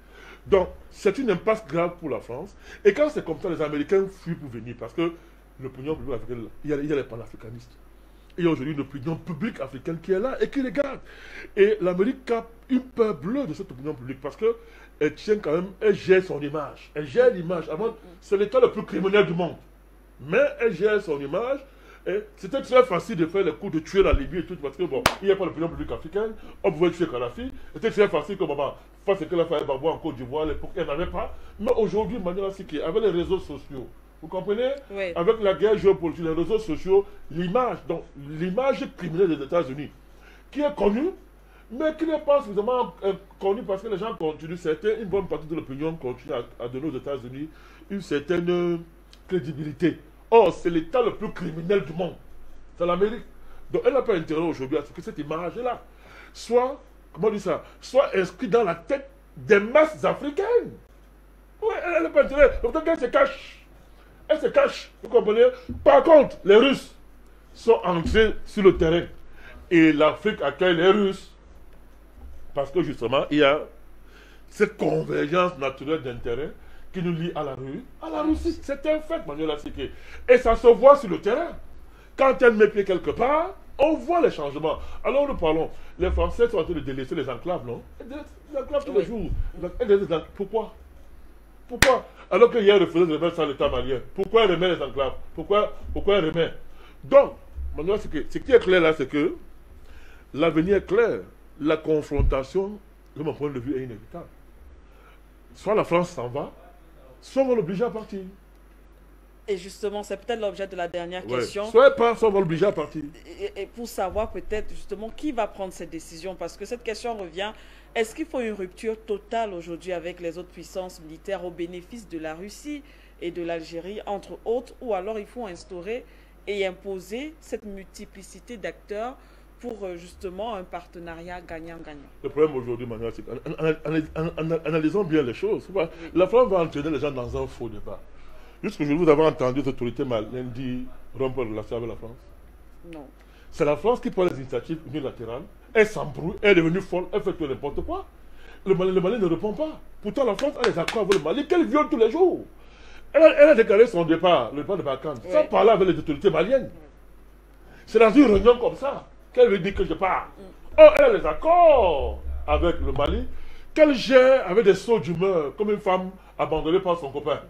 Donc, c'est une impasse grave pour la France. Et quand c'est comme ça, les Américains fuient pour venir. Parce que l'opinion publique africaine, il y a les panafricanistes. Il y a aujourd'hui une opinion publique africaine qui est là et qui regarde. Et l'Amérique a une peur bleue de cette opinion publique. Parce que elle tient quand même, elle gère son image. Elle gère l'image. C'est l'État le plus criminel du monde. Mais elle gère son image. C'était très facile de faire les coups de tuer la Libye et tout, parce que bon, il n'y a pas l'opinion publique africaine, on pouvait tuer Kadhafi. C'était très facile que maman fasse ce que la fait Babou en Côte d'Ivoire, à l'époque, elle n'avait pas. Mais aujourd'hui, Manuela Seke, avec les réseaux sociaux, Vous comprenez? Oui. Avec la guerre géopolitique, les réseaux sociaux, l'image, donc l'image criminelle des États-Unis, qui est connue, mais qui n'est pas suffisamment connue parce que les gens continuent, une bonne partie de l'opinion continue à donner aux États-Unis une certaine crédibilité. Or, c'est l'État le plus criminel du monde. C'est l'Amérique. Donc, elle n'a pas intérêt aujourd'hui à ce que cette image-là soit, comment on dit ça, soit inscrite dans la tête des masses africaines. Oui, elle n'a pas intérêt. Pourtant, elle se cache. Elle se cache. Vous comprenez? Par contre, les Russes sont entrés sur le terrain. Et l'Afrique accueille les Russes. Parce que justement, il y a cette convergence naturelle d'intérêts qui nous lie à la rue, à la Russie. C'est un fait, Manuel Assiké. Et ça se voit sur le terrain. Quand elle met pied quelque part, on voit les changements. Alors nous parlons, les Français sont en train de délaisser les enclaves, non? Les enclaves tous les jours. Pourquoi? Pourquoi? Alors qu'il y a refusé de remettre ça à l'État malien. Pourquoi elle remet les enclaves? Pourquoi elle remet? Donc, Manuel Assiké, ce qui est clair là, c'est que l'avenir est clair. La confrontation, de mon point de vue, est inévitable. Soit la France s'en va, soit on va l'obliger à partir. Et justement, c'est peut-être l'objet de la dernière question. Soit pas, soit on va l'obliger à partir. Et pour savoir peut-être justement qui va prendre cette décision, parce que cette question revient, est-ce qu'il faut une rupture totale aujourd'hui avec les autres puissances militaires au bénéfice de la Russie et de l'Algérie, entre autres, ou alors il faut instaurer et imposer cette multiplicité d'acteurs pour justement un partenariat gagnant-gagnant? Le problème aujourd'hui, Manuel, c'est analysons bien les choses. La France va entraîner les gens dans un faux débat. Jusqu'aujourd'hui, vous avez entendu cette autorité malienne dire rompre la relation avec la France? Non. C'est la France qui prend les initiatives unilatérales. Elle s'embrouille, elle est devenue folle, elle fait tout n'importe quoi. Le Mali ne répond pas. Pourtant, la France a des accords avec le Mali qu'elle viole tous les jours. Elle a déclaré son départ, le départ de Barkhane, sans parler avec les autorités maliennes. C'est dans une réunion comme ça qu'elle veut dire que je pars. Or, elle a des accords avec le Mali qu'elle gère avec des sauts d'humeur, comme une femme abandonnée par son copain.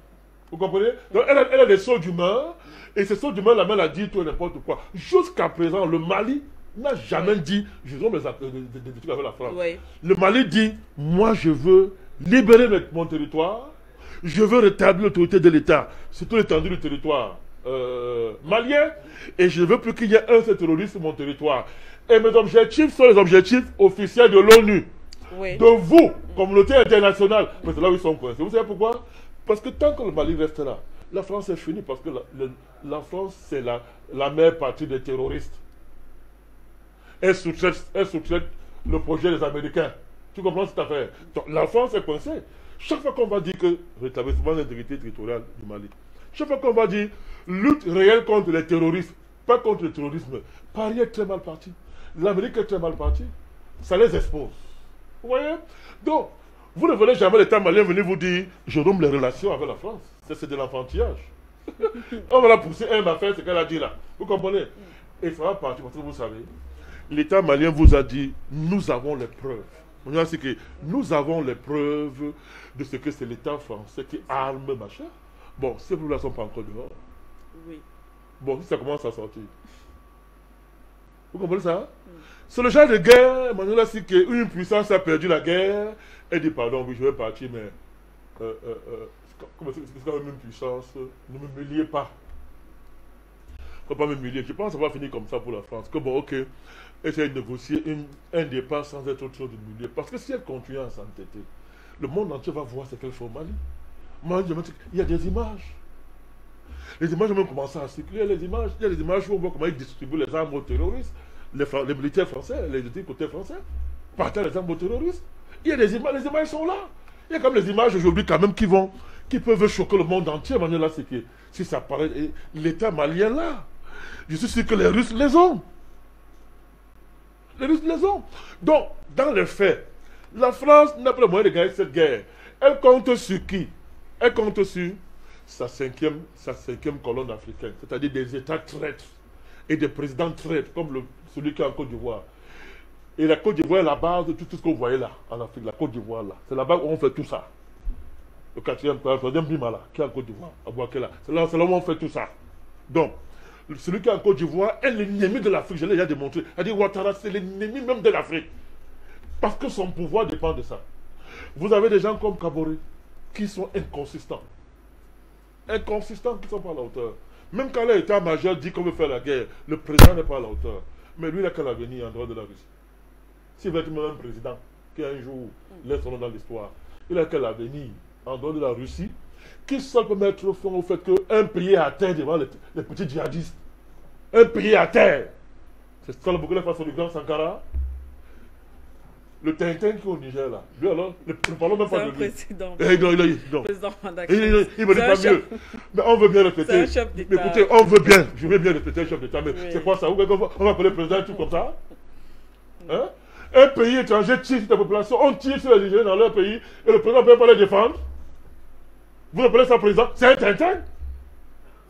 Vous comprenez? Donc, elle a des sauts d'humeur, et ces sauts d'humeur l'amènent à dire tout et n'importe quoi. Jusqu'à présent, le Mali n'a jamais dit, je veux des trucs avec la France. Le Mali dit, moi je veux libérer mon territoire, je veux rétablir l'autorité de l'État sur toute l'étendue du territoire malien, et je ne veux plus qu'il y ait un seul terroriste sur mon territoire. Et mes objectifs sont les objectifs officiels de l'ONU. De vous, communauté internationale. Mais c'est là où ils sont coincés. Vous savez pourquoi? Parce que tant que le Mali reste là, la France est finie, parce que la France, c'est la mère partie des terroristes. Elle soutient le projet des Américains. Tu comprends cette affaire? Donc, la France est coincée. Chaque fois qu'on va dire que rétablissement de l'intégrité territoriale du Mali, chaque fois qu'on va dire lutte réelle contre les terroristes, pas contre le terrorisme, Paris est très mal parti. L'Amérique est très mal partie. Ça les expose. Vous voyez? Donc, vous ne verrez jamais l'État malien venir vous dire je romps les relations avec la France. C'est de l'enfantillage. On va la pousser, elle va faire ce qu'elle a dit là. Vous comprenez? Et ça va partir parce que vous savez, l'État malien vous a dit nous avons les preuves. Nous avons les preuves de ce que c'est l'État français qui arme machin. Bon, ces preuves-là ne sont pas encore dehors. Oui. Bon, si ça commence à sortir. Vous comprenez ça? C'est le genre de guerre, Manuel Assiké, une puissance a perdu la guerre, elle dit pardon, oui, je vais partir, mais c'est quand même une puissance, ne me liez pas. Il ne faut pas me humilier. Je pense que ça va finir comme ça pour la France. Que bon, ok, essayer de négocier un départ sans être trop humilié. Parce que si elle continue à s'entêter, le monde entier va voir ce qu'elle fait au Mali. Moi, il y a des images. Les images ont même commencé à circuler. Il y a des images où on voit comment ils distribuent les armes aux terroristes. Les militaires français, les côtés français, partagent les armes aux terroristes. Il y a des images, les images sont là. Il y a comme les images aujourd'hui quand même qui peuvent choquer le monde entier. Manuel, là, c'est que si ça paraît, l'État malien là, je suis sûr que les Russes les ont. Les Russes les ont. Donc, dans les faits, la France n'a pas le moyen de gagner cette guerre. Elle compte sur qui? Elle compte sur sa cinquième colonne africaine, c'est-à-dire des États traîtres et des présidents traîtres, comme celui qui est en Côte d'Ivoire. Et la Côte d'Ivoire est la base de tout ce que vous voyez là, en Afrique, la Côte d'Ivoire là. C'est là-bas où on fait tout ça. Le troisième Bima là, qui est en Côte d'Ivoire, à Bouakela. C'est là où on fait tout ça. Donc, celui qui est en Côte d'Ivoire est l'ennemi de l'Afrique, je l'ai déjà démontré. C'est-à-dire Ouattara, c'est l'ennemi même de l'Afrique. Parce que son pouvoir dépend de ça. Vous avez des gens comme Kaboré qui sont inconsistants. inconsistants qui ne sont pas à la hauteur. Même quand l'état-major dit qu'on veut faire la guerre, le président n'est pas à la hauteur. Mais lui, il n'a qu'à l'avenir en dehors de la Russie. S'il veut être même un président, qui un jour laisse son nom dans l'histoire, il n'a qu'à l'avenir en dehors de la Russie, qui seul peut mettre au fond au fait qu'un pays est à terre devant les petits djihadistes. Un pays à terre. C'est ça le Burkina Faso du grand Sankara. Le Tintin qui est au Niger là. Lui alors, ne parlons même pas de lui. Président. Non. Président Il me dit pas mieux. Mais on veut bien répéter. C'est un chef d'État. Écoutez, on veut bien. Je veux bien répéter un chef d'État. Mais Oui. c'est quoi ça? On va appeler le président et tout comme ça? Hein? Un pays étranger tire sur ta population. On tire sur les Nigériens dans leur pays et le président ne peut pas les défendre. Vous appelez ça président? C'est un Tintin?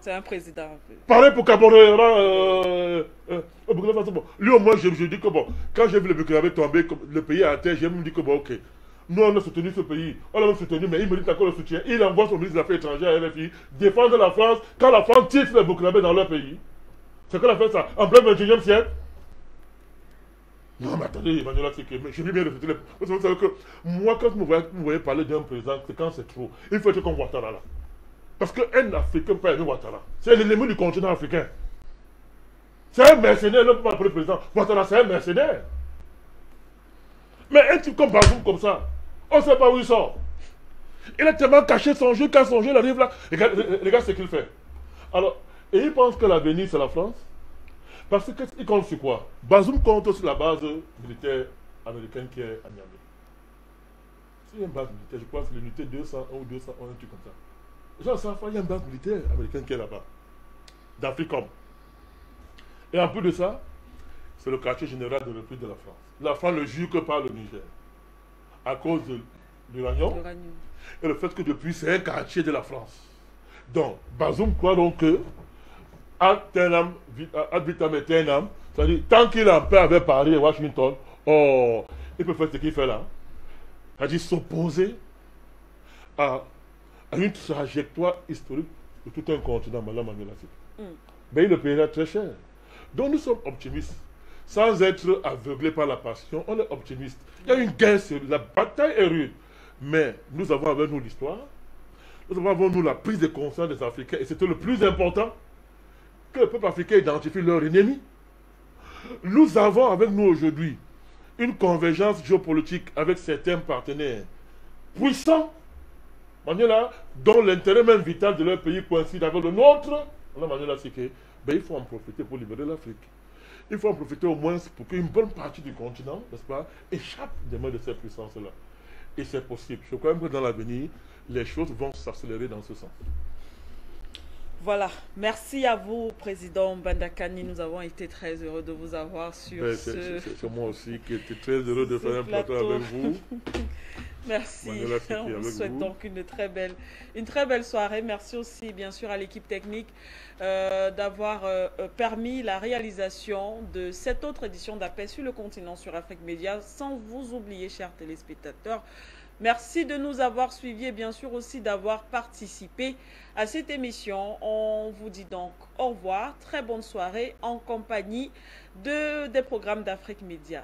C'est un président. Pareil pour Kabore. Au Burkina Faso, bon. Lui au moins, je dis que bon, quand j'ai vu le Burkina tomber, le pays à terre, j'ai même dit que bon, ok. Nous, on a soutenu ce pays. On l'a même soutenu, mais il mérite encore le soutien. Il envoie son ministre des Affaires étrangères à RFI défendre la France quand la France tire sur les Burkinabés dans leur pays. C'est qu'on a fait ça en plein 21e siècle. Non, mais attendez, Emmanuel, c'est que je vais bien répéter les. Vous savez que moi, quand vous me voyez parler d'un président, c'est quand c'est trop. Il faut être comme Ouattara là. Parce qu'un Africain peut aimer Ouattara. C'est l'ennemi du continent africain. C'est un mercenaire, ne peut pas appeler le président. Ouattara, c'est un mercenaire. Mais un type comme Bazoum, comme ça, on ne sait pas où il sort. Il a tellement caché son jeu, quand son jeu arrive là. Regarde ce qu'il fait. Alors, et il pense que l'avenir, c'est la France. Parce qu'il compte sur quoi? Bazoum compte sur la base militaire américaine qui est à Niamey. C'est une base militaire, je crois que c'est l'unité 201 ou 201, un truc comme ça. Genre, ça, il y a une base militaire américaine qui est là-bas. D'Africom. Et en plus de ça, c'est le quartier général de reprise de la France. La France ne jure que par le Niger. À cause de l'uranium. Et le fait que depuis, c'est un quartier de la France. Donc, Bazoum croit donc que ad vitam aeternam, c'est-à-dire, tant qu'il est en paix avec Paris et Washington, oh, il peut faire ce qu'il fait là. C'est-à-dire s'opposer à une trajectoire historique de tout un continent, Madame Manuela. Mais il le paiera très cher. Donc nous sommes optimistes. Sans être aveuglés par la passion, on est optimistes. Il y a une guerre, la bataille est rude. Mais nous avons avec nous l'histoire. Nous avons avec nous la prise de conscience des Africains. Et c'était le plus important, que le peuple africain identifie leur ennemi. Nous avons avec nous aujourd'hui une convergence géopolitique avec certains partenaires puissants, Manuela, dont l'intérêt même vital de leur pays coïncide avec le nôtre. Manuela, c'est que il faut en profiter pour libérer l'Afrique. Il faut en profiter au moins pour qu'une bonne partie du continent, n'est-ce pas, échappe des mains de ces puissances-là. Et c'est possible. Je crois même que dans l'avenir, les choses vont s'accélérer dans ce sens. Voilà. Merci à vous, Président Mbandakani. Nous avons été très heureux de vous avoir sur C'est moi aussi qui étais très heureux de faire un plateau avec vous. Merci. On vous souhaite donc une très belle soirée. Merci aussi, bien sûr, à l'équipe technique d'avoir permis la réalisation de cette autre édition d'Appel sur le continent sur Afrique Média. Sans vous oublier, chers téléspectateurs, merci de nous avoir suivis et bien sûr aussi d'avoir participé à cette émission. On vous dit donc au revoir. Très bonne soirée en compagnie des programmes d'Afrique Média.